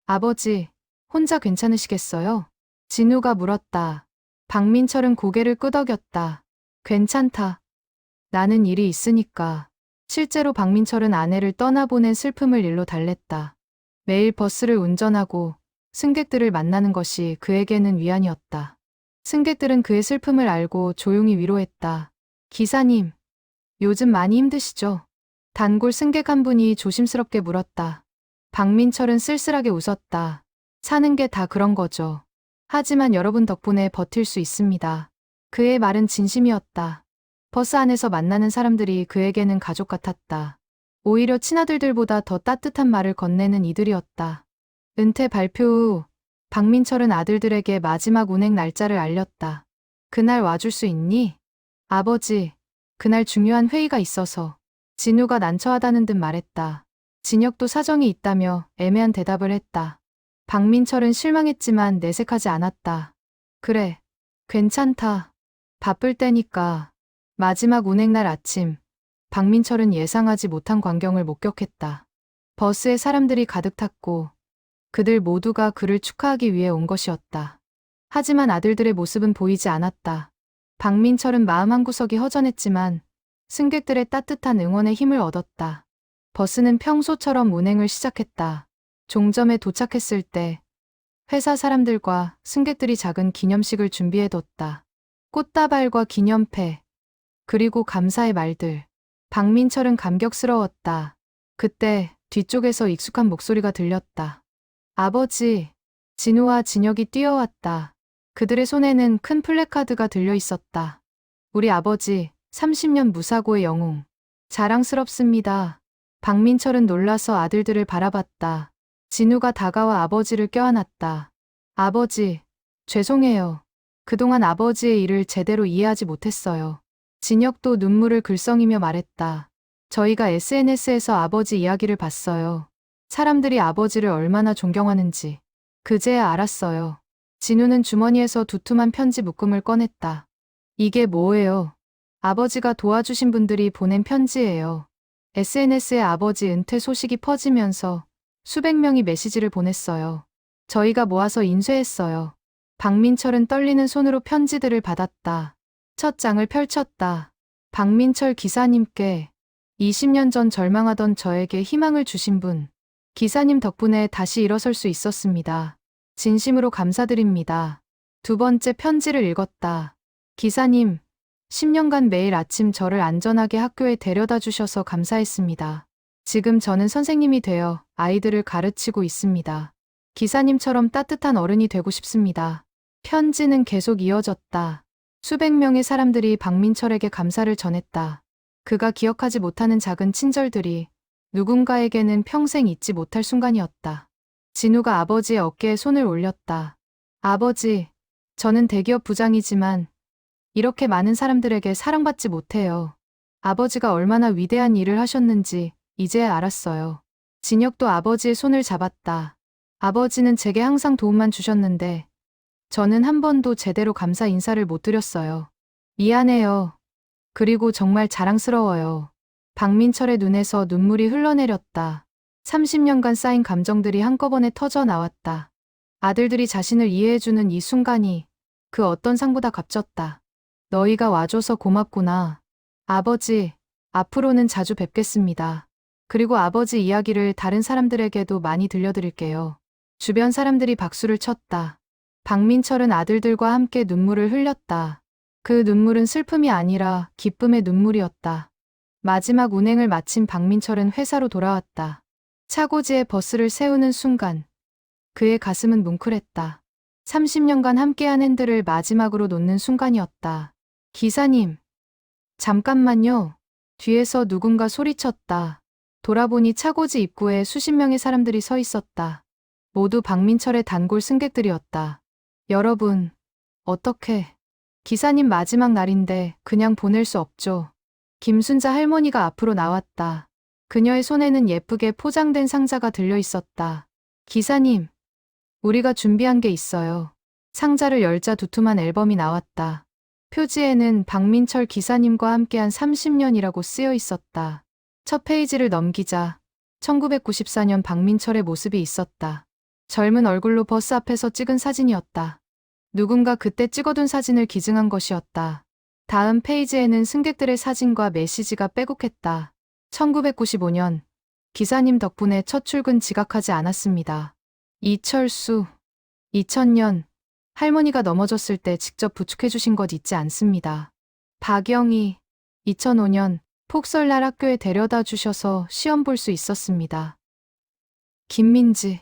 A: 아버지, 혼자 괜찮으시겠어요? 진우가 물었다. 박민철은 고개를 끄덕였다. 괜찮다. 나는 일이 있으니까. 실제로 박민철은 아내를 떠나보낸 슬픔을 일로 달랬다. 매일 버스를 운전하고 승객들을 만나는 것이 그에게는 위안이었다. 승객들은 그의 슬픔을 알고 조용히 위로했다. 기사님, 요즘 많이 힘드시죠? 단골 승객 한 분이 조심스럽게 물었다. 박민철은 쓸쓸하게 웃었다. 사는 게 다 그런 거죠. 하지만 여러분 덕분에 버틸 수 있습니다. 그의 말은 진심이었다. 버스 안에서 만나는 사람들이 그에게는 가족 같았다. 오히려 친아들들보다 더 따뜻한 말을 건네는 이들이었다. 은퇴 발표 후 박민철은 아들들에게 마지막 운행 날짜를 알렸다. 그날 와줄 수 있니? 아버지, 그날 중요한 회의가 있어서. 진우가 난처하다는 듯 말했다. 진혁도 사정이 있다며 애매한 대답을 했다. 박민철은 실망했지만 내색하지 않았다. 그래, 괜찮다. 바쁠 때니까. 마지막 운행날 아침, 박민철은 예상하지 못한 광경을 목격했다. 버스에 사람들이 가득 탔고 그들 모두가 그를 축하하기 위해 온 것이었다. 하지만 아들들의 모습은 보이지 않았다. 박민철은 마음 한구석이 허전했지만 승객들의 따뜻한 응원에 힘을 얻었다. 버스는 평소처럼 운행을 시작했다. 종점에 도착했을 때 회사 사람들과 승객들이 작은 기념식을 준비해뒀다. 꽃다발과 기념패, 그리고 감사의 말들. 박민철은 감격스러웠다. 그때 뒤쪽에서 익숙한 목소리가 들렸다. 아버지, 진우와 진혁이 뛰어왔다. 그들의 손에는 큰 플래카드가 들려 있었다. 우리 아버지, 30년 무사고의 영웅. 자랑스럽습니다. 박민철은 놀라서 아들들을 바라봤다. 진우가 다가와 아버지를 껴안았다. 아버지, 죄송해요. 그동안 아버지의 일을 제대로 이해하지 못했어요. 진혁도 눈물을 글썽이며 말했다. 저희가 SNS에서 아버지 이야기를 봤어요. 사람들이 아버지를 얼마나 존경하는지. 그제야 알았어요. 진우는 주머니에서 두툼한 편지 묶음을 꺼냈다. 이게 뭐예요? 아버지가 도와주신 분들이 보낸 편지예요. SNS에 아버지 은퇴 소식이 퍼지면서 수백 명이 메시지를 보냈어요. 저희가 모아서 인쇄했어요. 박민철은 떨리는 손으로 편지들을 받았다. 첫 장을 펼쳤다. 박민철 기사님께 20년 전 절망하던 저에게 희망을 주신 분. 기사님 덕분에 다시 일어설 수 있었습니다. 진심으로 감사드립니다. 두 번째 편지를 읽었다. 기사님, 10년간 매일 아침 저를 안전하게 학교에 데려다 주셔서 감사했습니다. 지금 저는 선생님이 되어 아이들을 가르치고 있습니다. 기사님처럼 따뜻한 어른이 되고 싶습니다. 편지는 계속 이어졌다. 수백 명의 사람들이 박민철에게 감사를 전했다. 그가 기억하지 못하는 작은 친절들이 누군가에게는 평생 잊지 못할 순간이었다. 진우가 아버지의 어깨에 손을 올렸다. 아버지, 저는 대기업 부장이지만 이렇게 많은 사람들에게 사랑받지 못해요. 아버지가 얼마나 위대한 일을 하셨는지 이제야 알았어요. 진혁도 아버지의 손을 잡았다. 아버지는 제게 항상 도움만 주셨는데 저는 한 번도 제대로 감사 인사를 못 드렸어요. 미안해요. 그리고 정말 자랑스러워요. 박민철의 눈에서 눈물이 흘러내렸다. 30년간 쌓인 감정들이 한꺼번에 터져 나왔다. 아들들이 자신을 이해해주는 이 순간이 그 어떤 상보다 값졌다. 너희가 와줘서 고맙구나. 아버지, 앞으로는 자주 뵙겠습니다. 그리고 아버지 이야기를 다른 사람들에게도 많이 들려드릴게요. 주변 사람들이 박수를 쳤다. 박민철은 아들들과 함께 눈물을 흘렸다. 그 눈물은 슬픔이 아니라 기쁨의 눈물이었다. 마지막 운행을 마친 박민철은 회사로 돌아왔다. 차고지에 버스를 세우는 순간 그의 가슴은 뭉클했다. 30년간 함께한 핸들을 마지막으로 놓는 순간이었다. 기사님, 잠깐만요. 뒤에서 누군가 소리쳤다. 돌아보니 차고지 입구에 수십 명의 사람들이 서 있었다. 모두 박민철의 단골 승객들이었다. 여러분, 어떻게? 기사님 마지막 날인데 그냥 보낼 수 없죠. 김순자 할머니가 앞으로 나왔다. 그녀의 손에는 예쁘게 포장된 상자가 들려 있었다. 기사님, 우리가 준비한 게 있어요. 상자를 열자 두툼한 앨범이 나왔다. 표지에는 박민철 기사님과 함께한 30년이라고 쓰여 있었다. 첫 페이지를 넘기자 1994년 박민철의 모습이 있었다. 젊은 얼굴로 버스 앞에서 찍은 사진이었다. 누군가 그때 찍어둔 사진을 기증한 것이었다. 다음 페이지에는 승객들의 사진과 메시지가 빼곡했다. 1995년, 기사님 덕분에 첫 출근 지각하지 않았습니다. 이철수, 2000년, 할머니가 넘어졌을 때 직접 부축해주신 것 잊지 않습니다. 박영희, 2005년, 폭설날 학교에 데려다 주셔서 시험 볼 수 있었습니다. 김민지,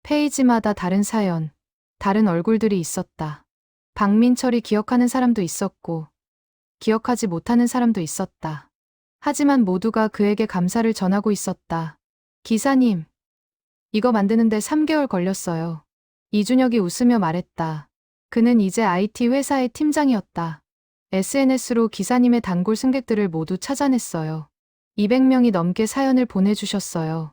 A: 페이지마다 다른 사연, 다른 얼굴들이 있었다. 박민철이 기억하는 사람도 있었고, 기억하지 못하는 사람도 있었다. 하지만 모두가 그에게 감사를 전하고 있었다. 기사님, 이거 만드는데 3개월 걸렸어요. 이준혁이 웃으며 말했다. 그는 이제 IT 회사의 팀장이었다. SNS로 기사님의 단골 승객들을 모두 찾아냈어요. 200명이 넘게 사연을 보내주셨어요.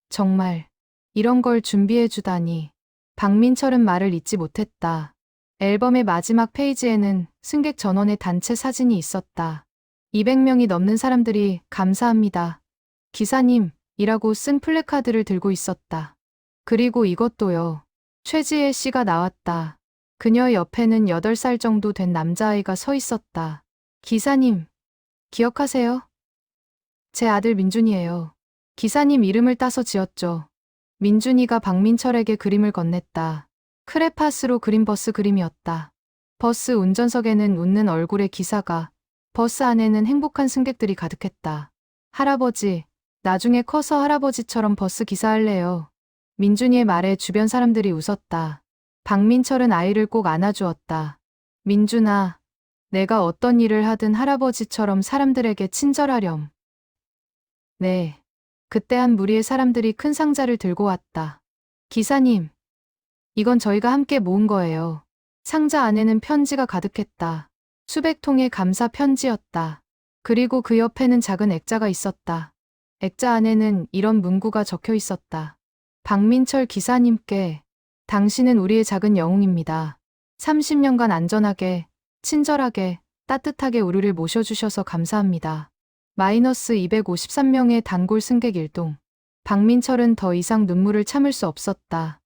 A: 정말 이런 걸 준비해주다니. 박민철은 말을 잇지 못했다. 앨범의 마지막 페이지에는 승객 전원의 단체 사진이 있었다. 200명이 넘는 사람들이 감사합니다. 기사님, 이라고 쓴 플래카드를 들고 있었다. 그리고 이것도요. 최지혜 씨가 나왔다. 그녀의 옆에는 8살 정도 된 남자아이가 서 있었다. 기사님, 기억하세요? 제 아들 민준이에요. 기사님 이름을 따서 지었죠. 민준이가 박민철에게 그림을 건넸다. 크레파스로 그린 버스 그림이었다. 버스 운전석에는 웃는 얼굴의 기사가, 버스 안에는 행복한 승객들이 가득했다. 할아버지, 나중에 커서 할아버지처럼 버스 기사 할래요. 민준이의 말에 주변 사람들이 웃었다. 박민철은 아이를 꼭 안아주었다. 민준아, 내가 어떤 일을 하든 할아버지처럼 사람들에게 친절하렴. 네. 그때 한 무리의 사람들이 큰 상자를 들고 왔다. 기사님, 이건 저희가 함께 모은 거예요. 상자 안에는 편지가 가득했다. 수백 통의 감사 편지였다. 그리고 그 옆에는 작은 액자가 있었다. 액자 안에는 이런 문구가 적혀 있었다. 박민철 기사님께, 당신은 우리의 작은 영웅입니다. 30년간 안전하게, 친절하게, 따뜻하게 우리를 모셔주셔서 감사합니다. 마이너스 253명의 단골 승객 일동. 박민철은 더 이상 눈물을 참을 수 없었다.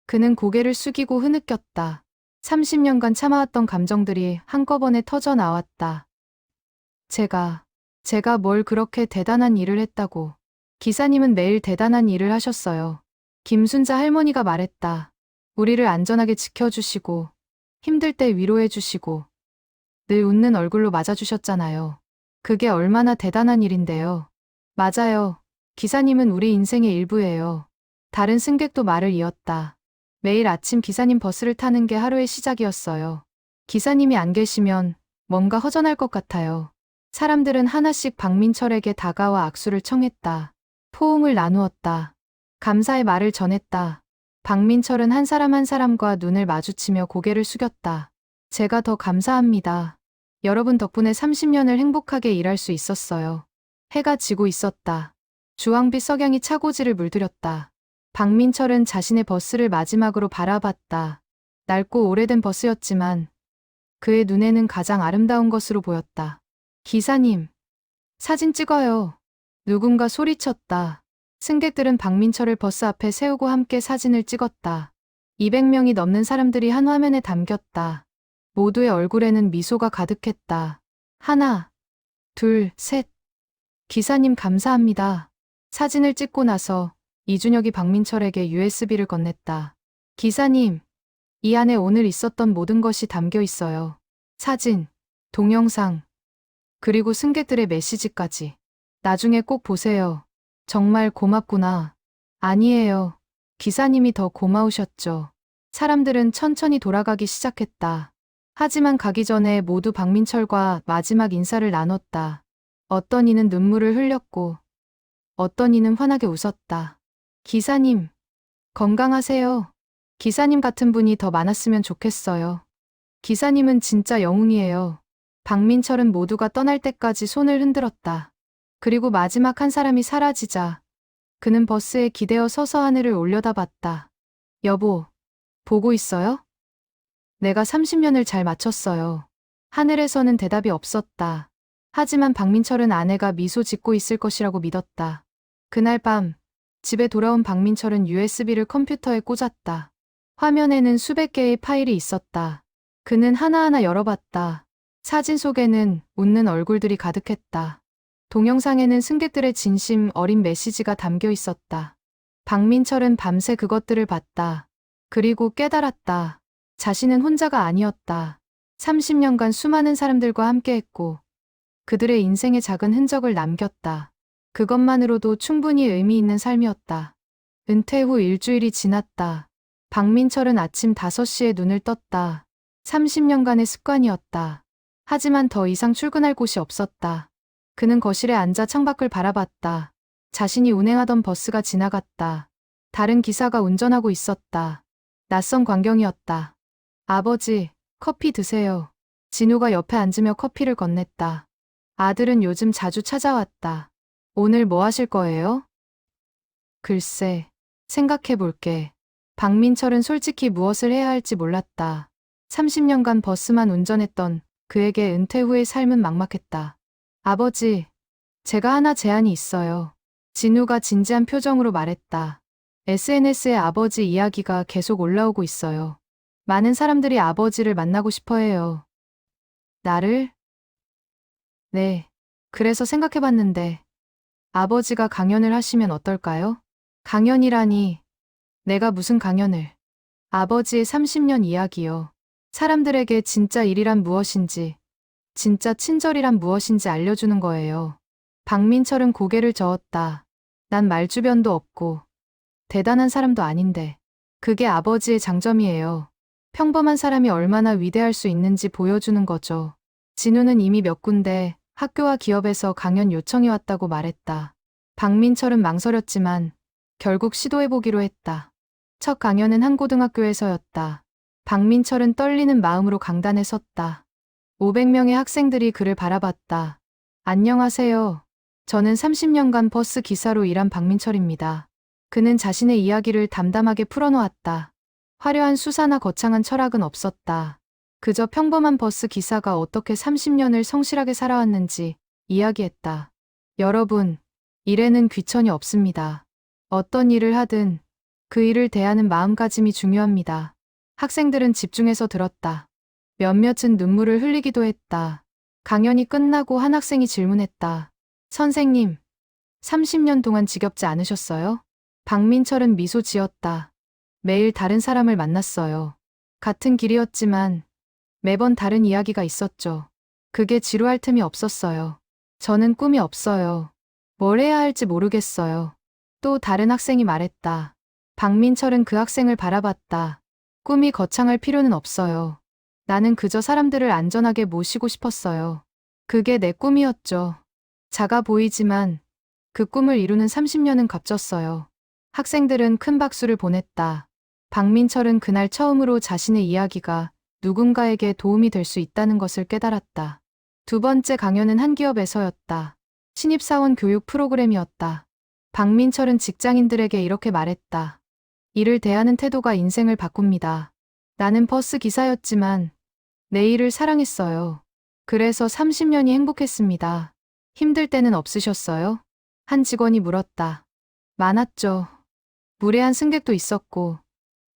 A: 그는 고개를 숙이고 흐느꼈다. 30년간 참아왔던 감정들이 한꺼번에 터져 나왔다. 제가 뭘 그렇게 대단한 일을 했다고. 기사님은 매일 대단한 일을 하셨어요. 김순자 할머니가 말했다. 우리를 안전하게 지켜주시고, 힘들 때 위로해주시고, 늘 웃는 얼굴로 맞아주셨잖아요. 그게 얼마나 대단한 일인데요. 맞아요. 기사님은 우리 인생의 일부예요. 다른 승객도 말을 이었다. 매일 아침 기사님 버스를 타는 게 하루의 시작이었어요. 기사님이 안 계시면 뭔가 허전할 것 같아요. 사람들은 하나씩 박민철에게 다가와 악수를 청했다. 포옹을 나누었다. 감사의 말을 전했다. 박민철은 한 사람 한 사람과 눈을 마주치며 고개를 숙였다. 제가 더 감사합니다. 여러분 덕분에 30년을 행복하게 일할 수 있었어요. 해가 지고 있었다. 주황빛 석양이 차고지를 물들였다. 박민철은 자신의 버스를 마지막으로 바라봤다. 낡고 오래된 버스였지만 그의 눈에는 가장 아름다운 것으로 보였다. 기사님, 사진 찍어요. 누군가 소리쳤다. 승객들은 박민철을 버스 앞에 세우고 함께 사진을 찍었다. 200명이 넘는 사람들이 한 화면에 담겼다. 모두의 얼굴에는 미소가 가득했다. 하나, 둘, 셋. 기사님 감사합니다. 사진을 찍고 나서 이준혁이 박민철에게 USB를 건넸다. 기사님, 이 안에 오늘 있었던 모든 것이 담겨 있어요. 사진, 동영상, 그리고 승객들의 메시지까지. 나중에 꼭 보세요. 정말 고맙구나. 아니에요. 기사님이 더 고마우셨죠. 사람들은 천천히 돌아가기 시작했다. 하지만 가기 전에 모두 박민철과 마지막 인사를 나눴다. 어떤 이는 눈물을 흘렸고, 어떤 이는 환하게 웃었다. 기사님, 건강하세요. 기사님 같은 분이 더 많았으면 좋겠어요. 기사님은 진짜 영웅이에요. 박민철은 모두가 떠날 때까지 손을 흔들었다. 그리고 마지막 한 사람이 사라지자 그는 버스에 기대어 서서 하늘을 올려다봤다. 여보, 보고 있어요? 내가 30년을 잘 마쳤어요. 하늘에서는 대답이 없었다. 하지만 박민철은 아내가 미소 짓고 있을 것이라고 믿었다. 그날 밤 집에 돌아온 박민철은 USB를 컴퓨터에 꽂았다. 화면에는 수백 개의 파일이 있었다. 그는 하나하나 열어봤다. 사진 속에는 웃는 얼굴들이 가득했다. 동영상에는 승객들의 진심 어린 메시지가 담겨 있었다. 박민철은 밤새 그것들을 봤다. 그리고 깨달았다. 자신은 혼자가 아니었다. 30년간 수많은 사람들과 함께했고 그들의 인생에 작은 흔적을 남겼다. 그것만으로도 충분히 의미 있는 삶이었다. 은퇴 후 일주일이 지났다. 박민철은 아침 5시에 눈을 떴다. 30년간의 습관이었다. 하지만 더 이상 출근할 곳이 없었다. 그는 거실에 앉아 창밖을 바라봤다. 자신이 운행하던 버스가 지나갔다. 다른 기사가 운전하고 있었다. 낯선 광경이었다. 아버지, 커피 드세요. 진우가 옆에 앉으며 커피를 건넸다. 아들은 요즘 자주 찾아왔다. 오늘 뭐 하실 거예요? 글쎄, 생각해 볼게. 박민철은 솔직히 무엇을 해야 할지 몰랐다. 30년간 버스만 운전했던 그에게 은퇴 후의 삶은 막막했다. 아버지, 제가 하나 제안이 있어요. 진우가 진지한 표정으로 말했다. SNS에 아버지 이야기가 계속 올라오고 있어요. 많은 사람들이 아버지를 만나고 싶어 해요. 나를? 네. 그래서 생각해봤는데 아버지가 강연을 하시면 어떨까요? 강연이라니, 내가 무슨 강연을. 아버지의 30년 이야기요. 사람들에게 진짜 일이란 무엇인지, 진짜 친절이란 무엇인지 알려주는 거예요. 박민철은 고개를 저었다. 난 말주변도 없고 대단한 사람도 아닌데 그게 아버지의 장점이에요. 평범한 사람이 얼마나 위대할 수 있는지 보여주는 거죠. 진우는 이미 몇 군데 학교와 기업에서 강연 요청이 왔다고 말했다. 박민철은 망설였지만 결국 시도해보기로 했다. 첫 강연은 한 고등학교에서였다. 박민철은 떨리는 마음으로 강단에 섰다. 500명의 학생들이 그를 바라봤다. 안녕하세요. 저는 30년간 버스 기사로 일한 박민철입니다. 그는 자신의 이야기를 담담하게 풀어놓았다. 화려한 수사나 거창한 철학은 없었다. 그저 평범한 버스 기사가 어떻게 30년을 성실하게 살아왔는지 이야기했다. 여러분, 일에는 귀천이 없습니다. 어떤 일을 하든 그 일을 대하는 마음가짐이 중요합니다. 학생들은 집중해서 들었다. 몇몇은 눈물을 흘리기도 했다. 강연이 끝나고 한 학생이 질문했다. 선생님, 30년 동안 지겹지 않으셨어요? 박민철은 미소 지었다. 매일 다른 사람을 만났어요. 같은 길이었지만 매번 다른 이야기가 있었죠. 그게 지루할 틈이 없었어요. 저는 꿈이 없어요. 뭘 해야 할지 모르겠어요. 또 다른 학생이 말했다. 박민철은 그 학생을 바라봤다. 꿈이 거창할 필요는 없어요. 나는 그저 사람들을 안전하게 모시고 싶었어요. 그게 내 꿈이었죠. 작아 보이지만 그 꿈을 이루는 30년은 값졌어요. 학생들은 큰 박수를 보냈다. 박민철은 그날 처음으로 자신의 이야기가 누군가에게 도움이 될 수 있다는 것을 깨달았다. 두 번째 강연은 한 기업에서였다. 신입사원 교육 프로그램이었다. 박민철은 직장인들에게 이렇게 말했다. 일을 대하는 태도가 인생을 바꿉니다. 나는 버스 기사였지만 내 일을 사랑했어요. 그래서 30년이 행복했습니다. 힘들 때는 없으셨어요? 한 직원이 물었다. 많았죠. 무례한 승객도 있었고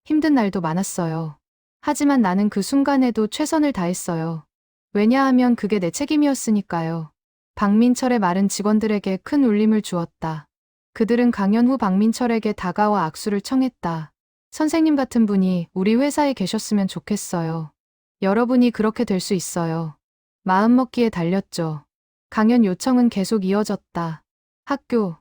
A: 힘든 날도 많았어요. 하지만 나는 그 순간에도 최선을 다했어요. 왜냐하면 그게 내 책임이었으니까요. 박민철의 말은 직원들에게 큰 울림을 주었다. 그들은 강연 후 박민철에게 다가와 악수를 청했다. 선생님 같은 분이 우리 회사에 계셨으면 좋겠어요. 여러분이 그렇게 될 수 있어요. 마음먹기에 달렸죠. 강연 요청은 계속 이어졌다. 학교,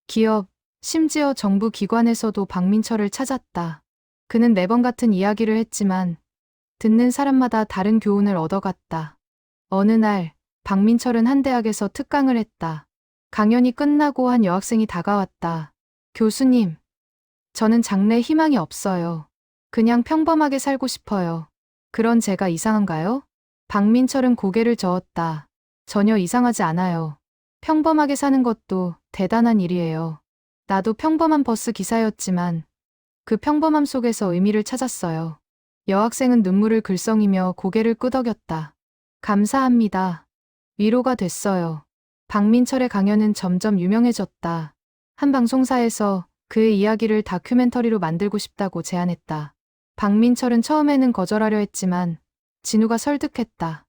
A: 기업, 심지어 정부 기관에서도 박민철을 찾았다. 그는 매번 같은 이야기를 했지만 듣는 사람마다 다른 교훈을 얻어갔다. 어느 날 박민철은 한 대학에서 특강을 했다. 강연이 끝나고 한 여학생이 다가왔다. 교수님, 저는 장래에 희망이 없어요. 그냥 평범하게 살고 싶어요. 그런 제가 이상한가요? 박민철은 고개를 저었다. 전혀 이상하지 않아요. 평범하게 사는 것도 대단한 일이에요. 나도 평범한 버스 기사였지만 그 평범함 속에서 의미를 찾았어요. 여학생은 눈물을 글썽이며 고개를 끄덕였다. 감사합니다. 위로가 됐어요. 박민철의 강연은 점점 유명해졌다. 한 방송사에서 그의 이야기를 다큐멘터리로 만들고 싶다고 제안했다. 박민철은 처음에는 거절하려 했지만 진우가 설득했다.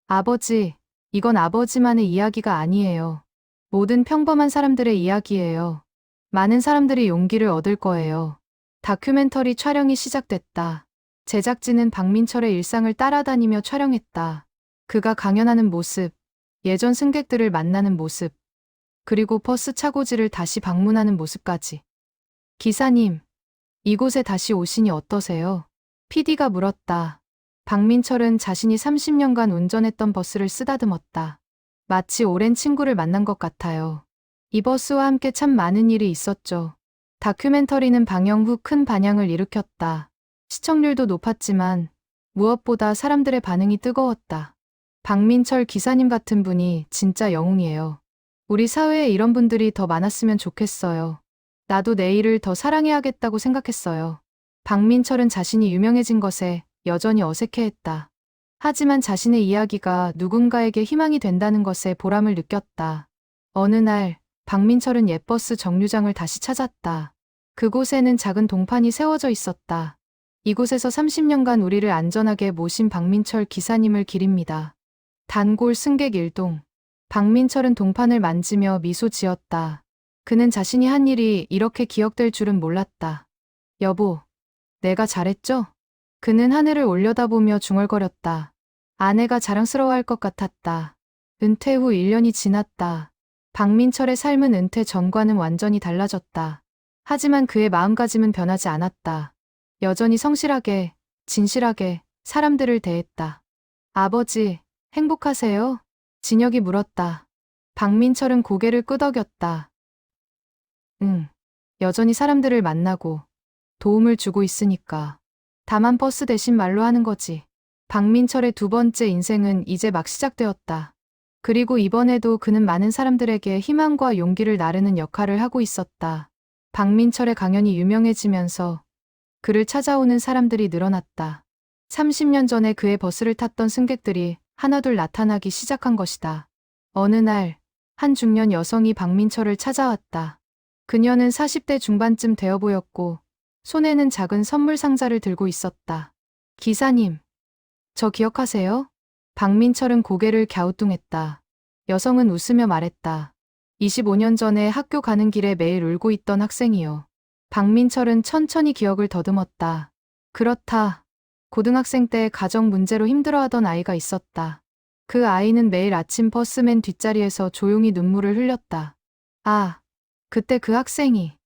A: 아버지, 이건 아버지만의 이야기가 아니에요. 모든 평범한 사람들의 이야기예요. 많은 사람들이 용기를 얻을 거예요. 다큐멘터리 촬영이 시작됐다. 제작진은 박민철의 일상을 따라다니며 촬영했다. 그가 강연하는 모습, 예전 승객들을 만나는 모습, 그리고 버스 차고지를 다시 방문하는 모습까지. 기사님, 이곳에 다시 오시니 어떠세요? PD가 물었다. 박민철은 자신이 30년간 운전했던 버스를 쓰다듬었다. 마치 오랜 친구를 만난 것 같아요. 이 버스와 함께 참 많은 일이 있었죠. 다큐멘터리는 방영 후 큰 반향을 일으켰다. 시청률도 높았지만 무엇보다 사람들의 반응이 뜨거웠다. 박민철 기사님 같은 분이 진짜 영웅이에요. 우리 사회에 이런 분들이 더 많았으면 좋겠어요. 나도 내 일을 더 사랑해야겠다고 생각했어요. 박민철은 자신이 유명해진 것에 여전히 어색해했다. 하지만 자신의 이야기가 누군가에게 희망이 된다는 것에 보람을 느꼈다. 어느 날 박민철은 옛 버스 정류장을 다시 찾았다. 그곳에는 작은 동판이 세워져 있었다. 이곳에서 30년간 우리를 안전하게 모신 박민철 기사님을 기립니다. 단골 승객 1동. 박민철은 동판을 만지며 미소 지었다. 그는 자신이 한 일이 이렇게 기억될 줄은 몰랐다. 여보, 내가 잘했죠? 그는 하늘을 올려다보며 중얼거렸다. 아내가 자랑스러워할 것 같았다. 은퇴 후 1년이 지났다. 박민철의 삶은 은퇴 전과는 완전히 달라졌다. 하지만 그의 마음가짐은 변하지 않았다. 여전히 성실하게, 진실하게 사람들을 대했다. 아버지, 행복하세요? 진혁이 물었다. 박민철은 고개를 끄덕였다. 응, 여전히 사람들을 만나고 도움을 주고 있으니까. 다만 버스 대신 말로 하는 거지. 박민철의 두 번째 인생은 이제 막 시작되었다. 그리고 이번에도 그는 많은 사람들에게 희망과 용기를 나르는 역할을 하고 있었다. 박민철의 강연이 유명해지면서 그를 찾아오는 사람들이 늘어났다. 30년 전에 그의 버스를 탔던 승객들이 하나둘 나타나기 시작한 것이다. 어느 날, 한 중년 여성이 박민철을 찾아왔다. 그녀는 40대 중반쯤 되어 보였고, 손에는 작은 선물 상자를 들고 있었다. 기사님, 저 기억하세요? 박민철은 고개를 갸우뚱했다. 여성은 웃으며 말했다. 25년 전에 학교 가는 길에 매일 울고 있던 학생이요. 박민철은 천천히 기억을 더듬었다. 그렇다. 고등학생 때 가정 문제로 힘들어하던 아이가 있었다. 그 아이는 매일 아침 버스 맨 뒷자리에서 조용히 눈물을 흘렸다. 아, 그때 그 학생이.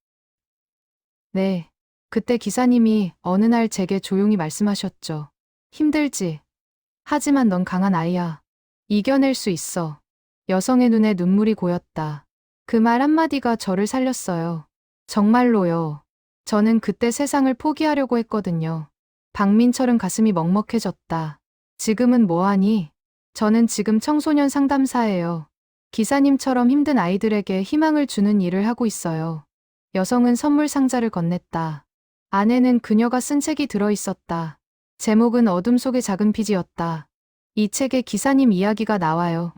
A: 네, 그때 기사님이 어느 날 제게 조용히 말씀하셨죠. 힘들지. 하지만 넌 강한 아이야. 이겨낼 수 있어. 여성의 눈에 눈물이 고였다. 그 말 한마디가 저를 살렸어요. 정말로요. 저는 그때 세상을 포기하려고 했거든요. 박민철은 가슴이 먹먹해졌다. 지금은 뭐하니? 저는 지금 청소년 상담사예요. 기사님처럼 힘든 아이들에게 희망을 주는 일을 하고 있어요. 여성은 선물 상자를 건넸다. 안에는 그녀가 쓴 책이 들어있었다. 제목은 어둠 속의 작은 피지였다. 이 책에 기사님 이야기가 나와요.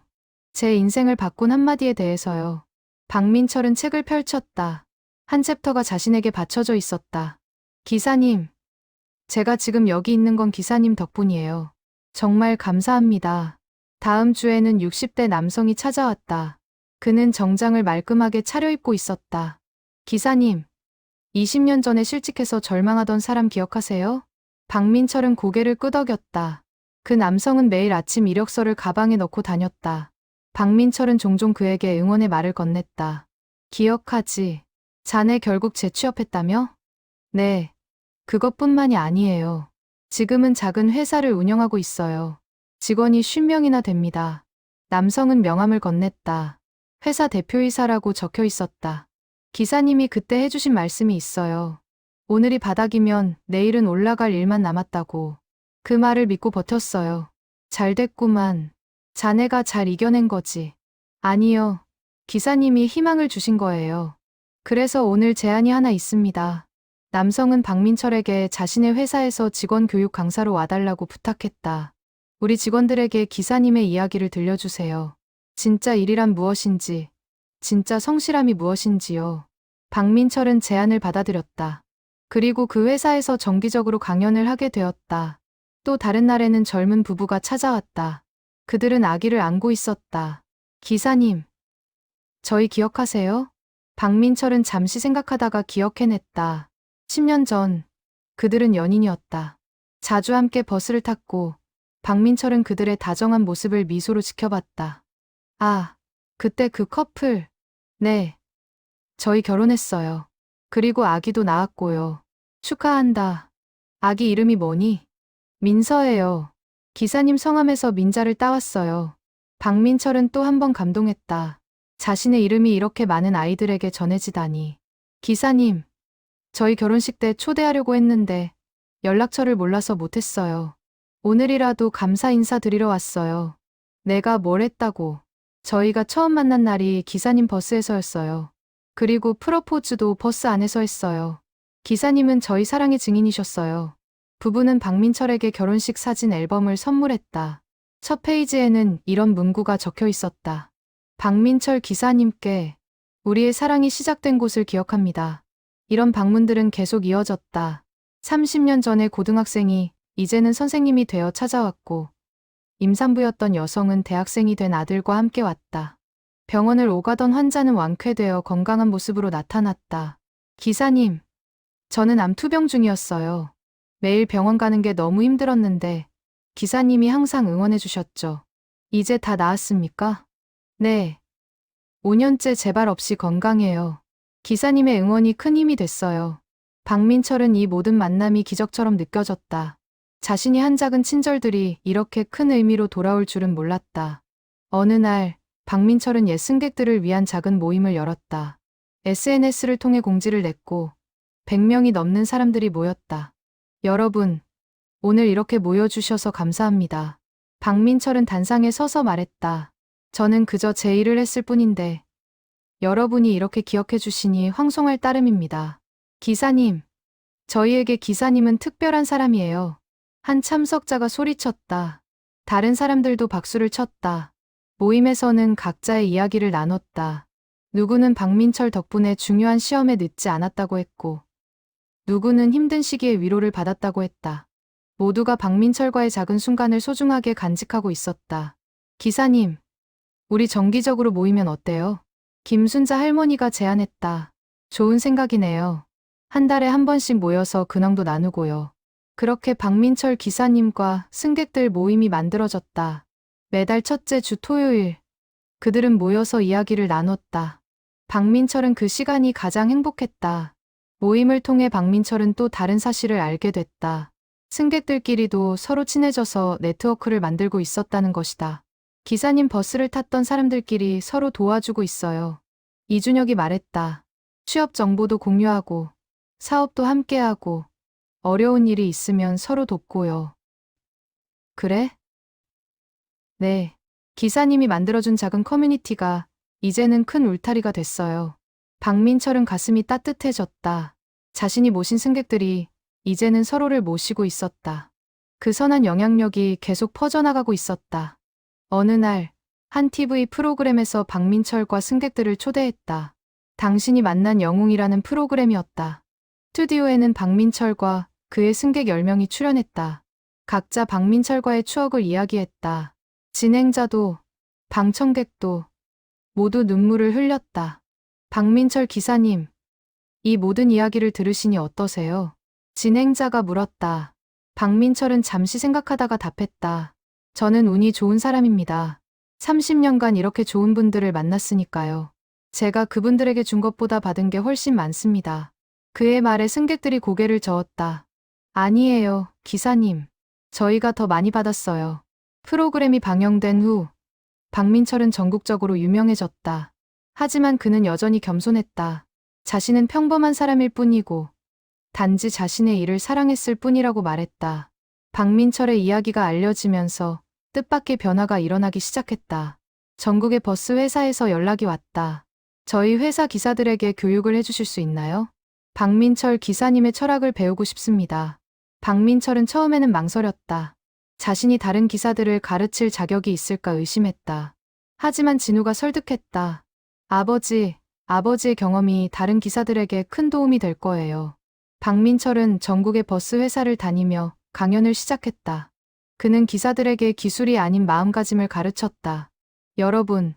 A: 제 인생을 바꾼 한마디에 대해서요. 박민철은 책을 펼쳤다. 한 챕터가 자신에게 받쳐져 있었다. 기사님, 제가 지금 여기 있는 건 기사님 덕분이에요. 정말 감사합니다. 다음 주에는 60대 남성이 찾아왔다. 그는 정장을 말끔하게 차려입고 있었다. 기사님, 20년 전에 실직해서 절망하던 사람 기억하세요? 박민철은 고개를 끄덕였다. 그 남성은 매일 아침 이력서를 가방에 넣고 다녔다. 박민철은 종종 그에게 응원의 말을 건넸다. 기억하지? 자네 결국 재취업했다며? 네. 그것뿐만이 아니에요. 지금은 작은 회사를 운영하고 있어요. 직원이 50명이나 됩니다. 남성은 명함을 건넸다. 회사 대표이사라고 적혀 있었다. 기사님이 그때 해주신 말씀이 있어요. 오늘이 바닥이면 내일은 올라갈 일만 남았다고. 그 말을 믿고 버텼어요. 잘 됐구만. 자네가 잘 이겨낸 거지. 아니요. 기사님이 희망을 주신 거예요. 그래서 오늘 제안이 하나 있습니다. 남성은 박민철에게 자신의 회사에서 직원 교육 강사로 와달라고 부탁했다. 우리 직원들에게 기사님의 이야기를 들려주세요. 진짜 일이란 무엇인지, 진짜 성실함이 무엇인지요. 박민철은 제안을 받아들였다. 그리고 그 회사에서 정기적으로 강연을 하게 되었다. 또 다른 날에는 젊은 부부가 찾아왔다. 그들은 아기를 안고 있었다. 기사님, 저희 기억하세요? 박민철은 잠시 생각하다가 기억해냈다. 10년 전, 그들은 연인이었다. 자주 함께 버스를 탔고, 박민철은 그들의 다정한 모습을 미소로 지켜봤다. 아, 그때 그 커플. 네. 저희 결혼했어요. 그리고 아기도 낳았고요. 축하한다. 아기 이름이 뭐니? 민서예요. 기사님 성함에서 민자를 따왔어요. 박민철은 또 한 번 감동했다. 자신의 이름이 이렇게 많은 아이들에게 전해지다니. 기사님, 저희 결혼식 때 초대하려고 했는데 연락처를 몰라서 못했어요. 오늘이라도 감사 인사 드리러 왔어요. 내가 뭘 했다고. 저희가 처음 만난 날이 기사님 버스에서였어요. 그리고 프러포즈도 버스 안에서 했어요. 기사님은 저희 사랑의 증인이셨어요. 부부는 박민철에게 결혼식 사진 앨범을 선물했다. 첫 페이지에는 이런 문구가 적혀 있었다. 박민철 기사님께 우리의 사랑이 시작된 곳을 기억합니다. 이런 방문들은 계속 이어졌다. 30년 전의 고등학생이 이제는 선생님이 되어 찾아왔고, 임산부였던 여성은 대학생이 된 아들과 함께 왔다. 병원을 오가던 환자는 완쾌되어 건강한 모습으로 나타났다. 기사님, 저는 암 투병 중이었어요. 매일 병원 가는 게 너무 힘들었는데 기사님이 항상 응원해 주셨죠. 이제 다 나았습니까? 네. 5년째 재발 없이 건강해요. 기사님의 응원이 큰 힘이 됐어요. 박민철은 이 모든 만남이 기적처럼 느껴졌다. 자신이 한 작은 친절들이 이렇게 큰 의미로 돌아올 줄은 몰랐다. 어느 날 박민철은 옛 승객들을 위한 작은 모임을 열었다. SNS를 통해 공지를 냈고 100명이 넘는 사람들이 모였다. 여러분, 오늘 이렇게 모여주셔서 감사합니다. 박민철은 단상에 서서 말했다. 저는 그저 제 일을 했을 뿐인데 여러분이 이렇게 기억해 주시니 황송할 따름입니다. 기사님, 저희에게 기사님은 특별한 사람이에요. 한 참석자가 소리쳤다. 다른 사람들도 박수를 쳤다. 모임에서는 각자의 이야기를 나눴다. 누구는 박민철 덕분에 중요한 시험에 늦지 않았다고 했고, 누구는 힘든 시기에 위로를 받았다고 했다. 모두가 박민철과의 작은 순간을 소중하게 간직하고 있었다. 기사님, 우리 정기적으로 모이면 어때요? 김순자 할머니가 제안했다. 좋은 생각이네요. 한 달에 한 번씩 모여서 근황도 나누고요. 그렇게 박민철 기사님과 승객들 모임이 만들어졌다. 매달 첫째 주 토요일, 그들은 모여서 이야기를 나눴다. 박민철은 그 시간이 가장 행복했다. 모임을 통해 박민철은 또 다른 사실을 알게 됐다. 승객들끼리도 서로 친해져서 네트워크를 만들고 있었다는 것이다. 기사님 버스를 탔던 사람들끼리 서로 도와주고 있어요. 이준혁이 말했다. 취업 정보도 공유하고, 사업도 함께하고, 어려운 일이 있으면 서로 돕고요. 그래? 네. 기사님이 만들어준 작은 커뮤니티가 이제는 큰 울타리가 됐어요. 박민철은 가슴이 따뜻해졌다. 자신이 모신 승객들이 이제는 서로를 모시고 있었다. 그 선한 영향력이 계속 퍼져나가고 있었다. 어느 날, 한 TV 프로그램에서 박민철과 승객들을 초대했다. 당신이 만난 영웅이라는 프로그램이었다. 스튜디오에는 박민철과 그의 승객 10명이 출연했다. 각자 박민철과의 추억을 이야기했다. 진행자도, 방청객도 모두 눈물을 흘렸다. 박민철 기사님, 이 모든 이야기를 들으시니 어떠세요? 진행자가 물었다. 박민철은 잠시 생각하다가 답했다. 저는 운이 좋은 사람입니다. 30년간 이렇게 좋은 분들을 만났으니까요. 제가 그분들에게 준 것보다 받은 게 훨씬 많습니다. 그의 말에 승객들이 고개를 저었다. 아니에요, 기사님. 저희가 더 많이 받았어요. 프로그램이 방영된 후 박민철은 전국적으로 유명해졌다. 하지만 그는 여전히 겸손했다. 자신은 평범한 사람일 뿐이고 단지 자신의 일을 사랑했을 뿐이라고 말했다. 박민철의 이야기가 알려지면서 뜻밖의 변화가 일어나기 시작했다. 전국의 버스 회사에서 연락이 왔다. 저희 회사 기사들에게 교육을 해주실 수 있나요? 박민철 기사님의 철학을 배우고 싶습니다. 박민철은 처음에는 망설였다. 자신이 다른 기사들을 가르칠 자격이 있을까 의심했다. 하지만 진우가 설득했다. 아버지의 경험이 다른 기사들에게 큰 도움이 될 거예요. 박민철은 전국의 버스 회사를 다니며 강연을 시작했다. 그는 기사들에게 기술이 아닌 마음가짐을 가르쳤다. 여러분,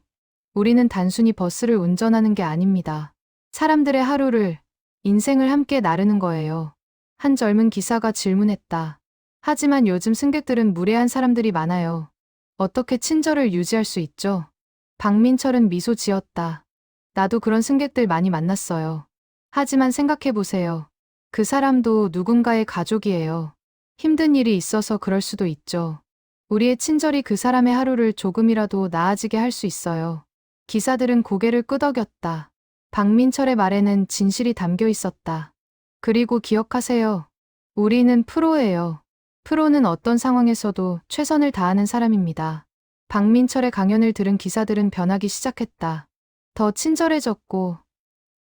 A: 우리는 단순히 버스를 운전하는 게 아닙니다. 사람들의 하루를, 인생을 함께 나르는 거예요. 한 젊은 기사가 질문했다. 하지만 요즘 승객들은 무례한 사람들이 많아요. 어떻게 친절을 유지할 수 있죠? 박민철은 미소 지었다. 나도 그런 승객들 많이 만났어요. 하지만 생각해보세요. 그 사람도 누군가의 가족이에요. 힘든 일이 있어서 그럴 수도 있죠. 우리의 친절이 그 사람의 하루를 조금이라도 나아지게 할 수 있어요. 기사들은 고개를 끄덕였다. 박민철의 말에는 진실이 담겨 있었다. 그리고 기억하세요. 우리는 프로예요. 프로는 어떤 상황에서도 최선을 다하는 사람입니다. 박민철의 강연을 들은 기사들은 변하기 시작했다. 더 친절해졌고,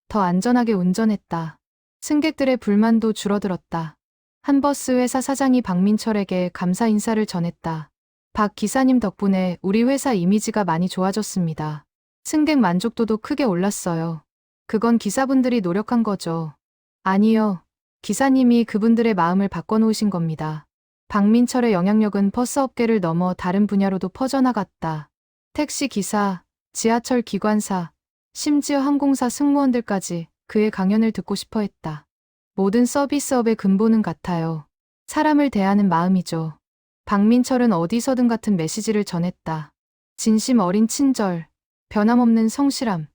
A: 더 안전하게 운전했다. 승객들의 불만도 줄어들었다. 한 버스 회사 사장이 박민철에게 감사 인사를 전했다. 박 기사님 덕분에 우리 회사 이미지가 많이 좋아졌습니다. 승객 만족도도 크게 올랐어요. 그건 기사분들이 노력한 거죠. 아니요. 기사님이 그분들의 마음을 바꿔놓으신 겁니다. 박민철의 영향력은 버스 업계를 넘어 다른 분야로도 퍼져나갔다. 택시 기사, 지하철 기관사, 심지어 항공사 승무원들까지 그의 강연을 듣고 싶어 했다. 모든 서비스업의 근본은 같아요. 사람을 대하는 마음이죠. 박민철은 어디서든 같은 메시지를 전했다. 진심 어린 친절, 변함없는 성실함,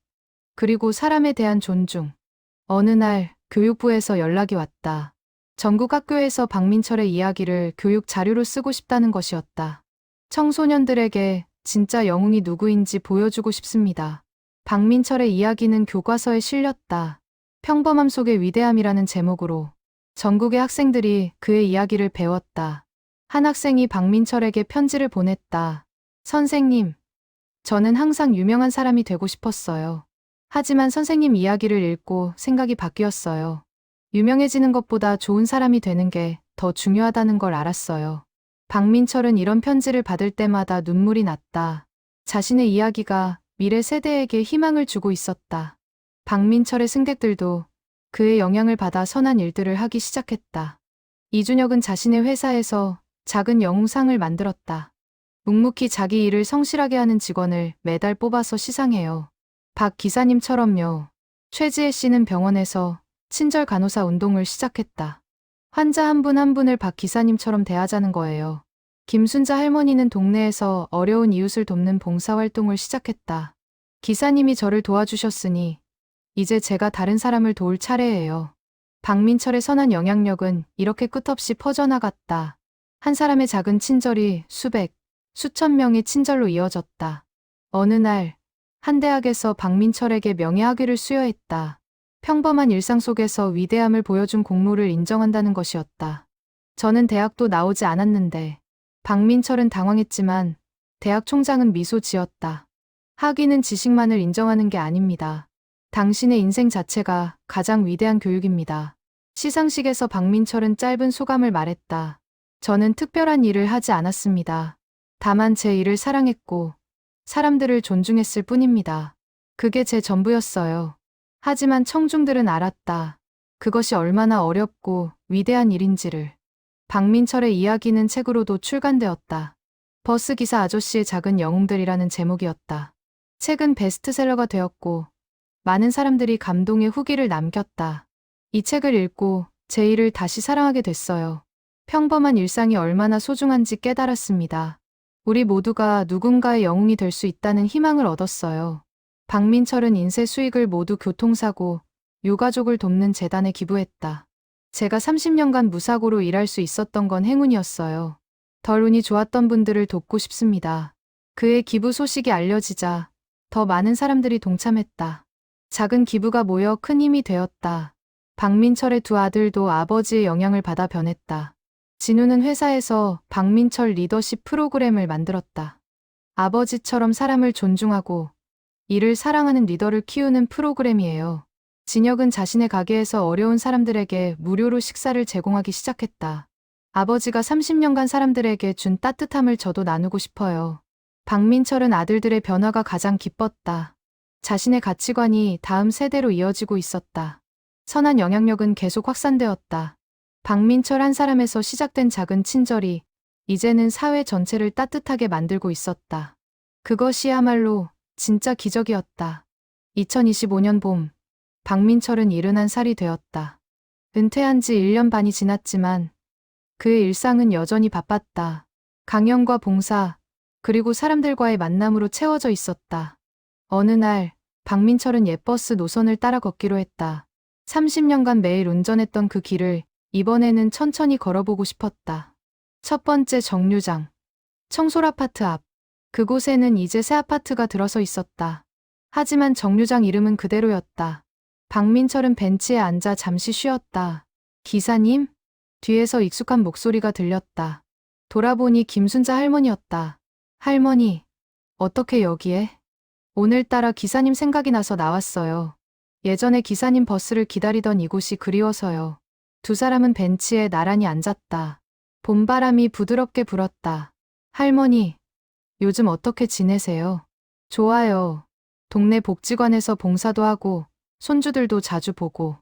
A: 그리고 사람에 대한 존중. 어느 날 교육부에서 연락이 왔다. 전국 학교에서 박민철의 이야기를 교육 자료로 쓰고 싶다는 것이었다. 청소년들에게 진짜 영웅이 누구인지 보여주고 싶습니다. 박민철의 이야기는 교과서에 실렸다. 평범함 속의 위대함이라는 제목으로 전국의 학생들이 그의 이야기를 배웠다. 한 학생이 박민철에게 편지를 보냈다. 선생님, 저는 항상 유명한 사람이 되고 싶었어요. 하지만 선생님 이야기를 읽고 생각이 바뀌었어요. 유명해지는 것보다 좋은 사람이 되는 게 더 중요하다는 걸 알았어요. 박민철은 이런 편지를 받을 때마다 눈물이 났다. 자신의 이야기가 미래 세대에게 희망을 주고 있었다. 박민철의 승객들도 그의 영향을 받아 선한 일들을 하기 시작했다. 이준혁은 자신의 회사에서 작은 영웅상을 만들었다. 묵묵히 자기 일을 성실하게 하는 직원을 매달 뽑아서 시상해요. 박 기사님처럼요. 최지혜 씨는 병원에서 친절 간호사 운동을 시작했다. 환자 한 분 한 분을 박 기사님처럼 대하자는 거예요. 김순자 할머니는 동네에서 어려운 이웃을 돕는 봉사활동을 시작했다. 기사님이 저를 도와주셨으니 이제 제가 다른 사람을 도울 차례예요. 박민철의 선한 영향력은 이렇게 끝없이 퍼져나갔다. 한 사람의 작은 친절이 수백, 수천 명의 친절로 이어졌다. 어느 날, 한 대학에서 박민철에게 명예학위를 수여했다. 평범한 일상 속에서 위대함을 보여준 공로를 인정한다는 것이었다. 저는 대학도 나오지 않았는데, 박민철은 당황했지만 대학 총장은 미소 지었다. 학위는 지식만을 인정하는 게 아닙니다. 당신의 인생 자체가 가장 위대한 교육입니다. 시상식에서 박민철은 짧은 소감을 말했다. 저는 특별한 일을 하지 않았습니다. 다만 제 일을 사랑했고 사람들을 존중했을 뿐입니다. 그게 제 전부였어요. 하지만 청중들은 알았다. 그것이 얼마나 어렵고 위대한 일인지를. 박민철의 이야기는 책으로도 출간되었다. 버스기사 아저씨의 작은 영웅들이라는 제목이었다. 책은 베스트셀러가 되었고 많은 사람들이 감동의 후기를 남겼다. 이 책을 읽고 제 일을 다시 사랑하게 됐어요. 평범한 일상이 얼마나 소중한지 깨달았습니다. 우리 모두가 누군가의 영웅이 될 수 있다는 희망을 얻었어요. 박민철은 인쇄 수익을 모두 교통사고, 유가족을 돕는 재단에 기부했다. 제가 30년간 무사고로 일할 수 있었던 건 행운이었어요. 덜 운이 좋았던 분들을 돕고 싶습니다. 그의 기부 소식이 알려지자 더 많은 사람들이 동참했다. 작은 기부가 모여 큰 힘이 되었다. 박민철의 두 아들도 아버지의 영향을 받아 변했다. 진우는 회사에서 박민철 리더십 프로그램을 만들었다. 아버지처럼 사람을 존중하고 일을 사랑하는 리더를 키우는 프로그램이에요. 진혁은 자신의 가게에서 어려운 사람들에게 무료로 식사를 제공하기 시작했다. 아버지가 30년간 사람들에게 준 따뜻함을 저도 나누고 싶어요. 박민철은 아들들의 변화가 가장 기뻤다. 자신의 가치관이 다음 세대로 이어지고 있었다. 선한 영향력은 계속 확산되었다. 박민철 한 사람에서 시작된 작은 친절이 이제는 사회 전체를 따뜻하게 만들고 있었다. 그것이야말로 진짜 기적이었다. 2025년 봄, 박민철은 71살이 되었다. 은퇴한 지 1년 반이 지났지만 그의 일상은 여전히 바빴다. 강연과 봉사, 그리고 사람들과의 만남으로 채워져 있었다. 어느 날, 박민철은 옛버스 노선을 따라 걷기로 했다. 30년간 매일 운전했던 그 길을 이번에는 천천히 걸어보고 싶었다. 첫 번째 정류장. 청솔 아파트 앞. 그곳에는 이제 새 아파트가 들어서 있었다. 하지만 정류장 이름은 그대로였다. 박민철은 벤치에 앉아 잠시 쉬었다. 기사님? 뒤에서 익숙한 목소리가 들렸다. 돌아보니 김순자 할머니였다. 할머니, 어떻게 여기에? 오늘따라 기사님 생각이 나서 나왔어요. 예전에 기사님 버스를 기다리던 이곳이 그리워서요. 두 사람은 벤치에 나란히 앉았다. 봄바람이 부드럽게 불었다. 할머니, 요즘 어떻게 지내세요? 좋아요. 동네 복지관에서 봉사도 하고 손주들도 자주 보고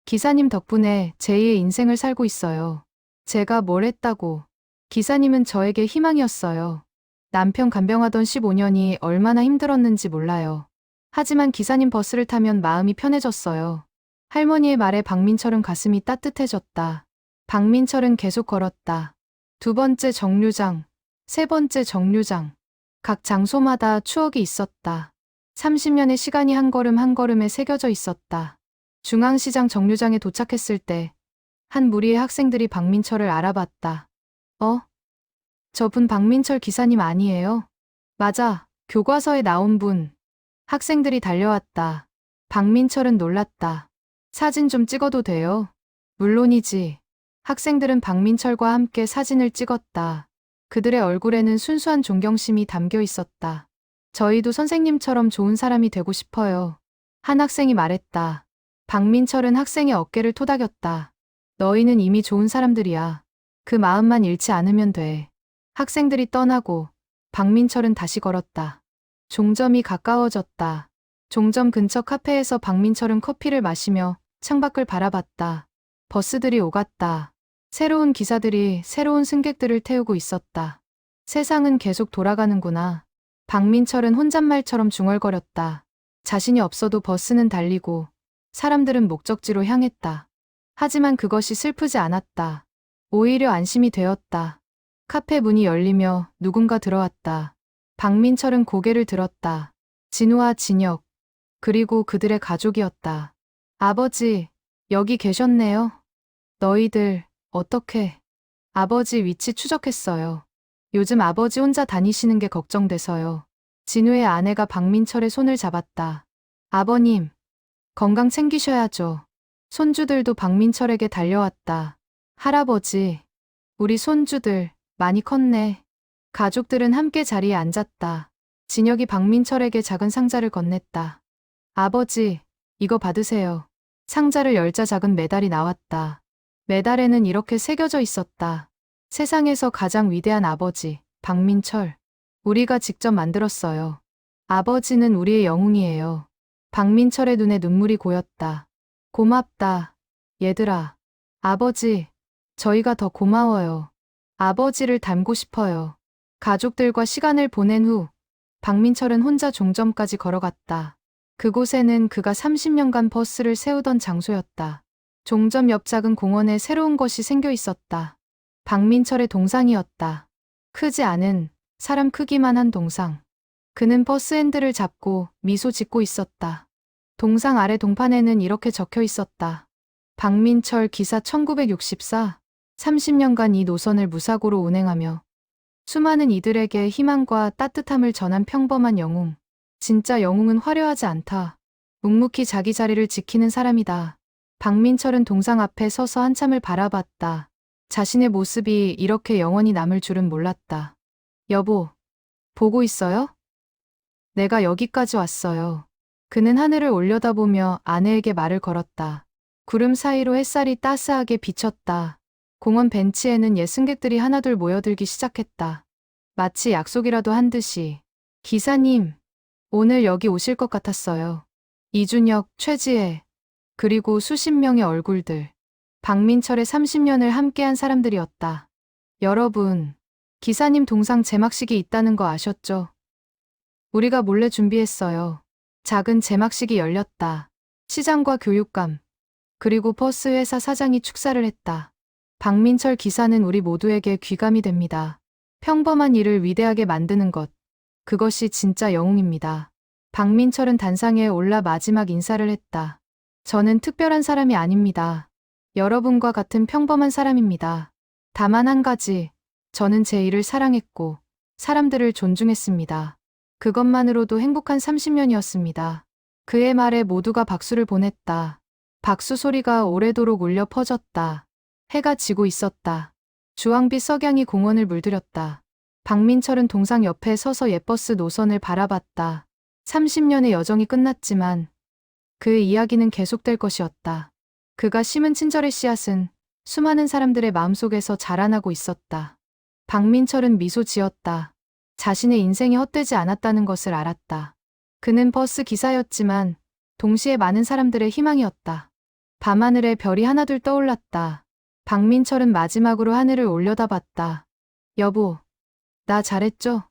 A: 기사님 덕분에 제2의 인생을 살고 있어요. 제가 뭘 했다고. 기사님은 저에게 희망이었어요. 남편 간병하던 15년이 얼마나 힘들었는지 몰라요. 하지만 기사님 버스를 타면 마음이 편해졌어요. 할머니의 말에 박민철은 가슴이 따뜻해졌다. 박민철은 계속 걸었다. 두 번째 정류장, 세 번째 정류장. 각 장소마다 추억이 있었다. 30년의 시간이 한 걸음 한 걸음에 새겨져 있었다. 중앙시장 정류장에 도착했을 때 한 무리의 학생들이 박민철을 알아봤다. 저분 박민철 기사님 아니에요? 맞아, 교과서에 나온 분. 학생들이 달려왔다. 박민철은 놀랐다. 사진 좀 찍어도 돼요? 물론이지. 학생들은 박민철과 함께 사진을 찍었다. 그들의 얼굴에는 순수한 존경심이 담겨 있었다. 저희도 선생님처럼 좋은 사람이 되고 싶어요. 한 학생이 말했다. 박민철은 학생의 어깨를 토닥였다. 너희는 이미 좋은 사람들이야. 그 마음만 잃지 않으면 돼. 학생들이 떠나고 박민철은 다시 걸었다. 종점이 가까워졌다. 종점 근처 카페에서 박민철은 커피를 마시며 창밖을 바라봤다. 버스들이 오갔다. 새로운 기사들이 새로운 승객들을 태우고 있었다. 세상은 계속 돌아가는구나. 박민철은 혼잣말처럼 중얼거렸다. 자신이 없어도 버스는 달리고 사람들은 목적지로 향했다. 하지만 그것이 슬프지 않았다. 오히려 안심이 되었다. 카페 문이 열리며 누군가 들어왔다. 박민철은 고개를 들었다. 진우와 진혁, 그리고 그들의 가족이었다. 아버지, 여기 계셨네요. 너희들, 어떻게? 아버지 위치 추적했어요. 요즘 아버지 혼자 다니시는 게 걱정돼서요. 진우의 아내가 박민철의 손을 잡았다. 아버님, 건강 챙기셔야죠. 손주들도 박민철에게 달려왔다. 할아버지, 우리 손주들 많이 컸네. 가족들은 함께 자리에 앉았다. 진혁이 박민철에게 작은 상자를 건넸다. 아버지, 이거 받으세요. 상자를 열자 작은 메달이 나왔다. 메달에는 이렇게 새겨져 있었다. 세상에서 가장 위대한 아버지, 박민철. 우리가 직접 만들었어요. 아버지는 우리의 영웅이에요. 박민철의 눈에 눈물이 고였다. 고맙다, 얘들아. 아버지, 저희가 더 고마워요. 아버지를 닮고 싶어요. 가족들과 시간을 보낸 후 박민철은 혼자 종점까지 걸어갔다. 그곳에는 그가 30년간 버스를 세우던 장소였다. 종점 옆 작은 공원에 새로운 것이 생겨 있었다. 박민철의 동상이었다. 크지 않은 사람 크기만 한 동상. 그는 버스 핸들을 잡고 미소 짓고 있었다. 동상 아래 동판에는 이렇게 적혀 있었다. 박민철 기사 1964. 30년간 이 노선을 무사고로 운행하며 수많은 이들에게 희망과 따뜻함을 전한 평범한 영웅. 진짜 영웅은 화려하지 않다. 묵묵히 자기 자리를 지키는 사람이다. 박민철은 동상 앞에 서서 한참을 바라봤다. 자신의 모습이 이렇게 영원히 남을 줄은 몰랐다. 여보, 보고 있어요? 내가 여기까지 왔어요. 그는 하늘을 올려다보며 아내에게 말을 걸었다. 구름 사이로 햇살이 따스하게 비쳤다. 공원 벤치에는 옛 승객들이 하나둘 모여들기 시작했다. 마치 약속이라도 한 듯이. 기사님, 오늘 여기 오실 것 같았어요. 이준혁, 최지혜, 그리고 수십 명의 얼굴들. 박민철의 30년을 함께한 사람들이었다. 여러분, 기사님 동상 제막식이 있다는 거 아셨죠? 우리가 몰래 준비했어요. 작은 제막식이 열렸다. 시장과 교육감, 그리고 버스 회사 사장이 축사를 했다. 박민철 기사는 우리 모두에게 귀감이 됩니다. 평범한 일을 위대하게 만드는 것. 그것이 진짜 영웅입니다. 박민철은 단상에 올라 마지막 인사를 했다. 저는 특별한 사람이 아닙니다. 여러분과 같은 평범한 사람입니다. 다만 한 가지, 저는 제 일을 사랑했고 사람들을 존중했습니다. 그것만으로도 행복한 30년이었습니다. 그의 말에 모두가 박수를 보냈다. 박수 소리가 오래도록 울려 퍼졌다. 해가 지고 있었다. 주황빛 석양이 공원을 물들였다. 박민철은 동상 옆에 서서 옛버스 노선을 바라봤다. 30년의 여정이 끝났지만 그의 이야기는 계속될 것이었다. 그가 심은 친절의 씨앗은 수많은 사람들의 마음속에서 자라나고 있었다. 박민철은 미소 지었다. 자신의 인생이 헛되지 않았다는 것을 알았다. 그는 버스 기사였지만 동시에 많은 사람들의 희망이었다. 밤하늘에 별이 하나둘 떠올랐다. 박민철은 마지막으로 하늘을 올려다봤다. 여보, 나 잘했죠?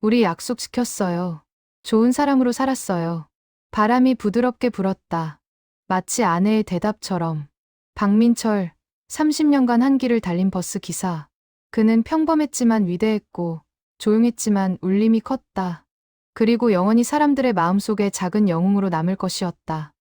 A: 우리 약속 지켰어요. 좋은 사람으로 살았어요. 바람이 부드럽게 불었다. 마치 아내의 대답처럼. 박민철, 30년간 한 길을 달린 버스 기사. 그는 평범했지만 위대했고 조용했지만 울림이 컸다. 그리고 영원히 사람들의 마음속에 작은 영웅으로 남을 것이었다.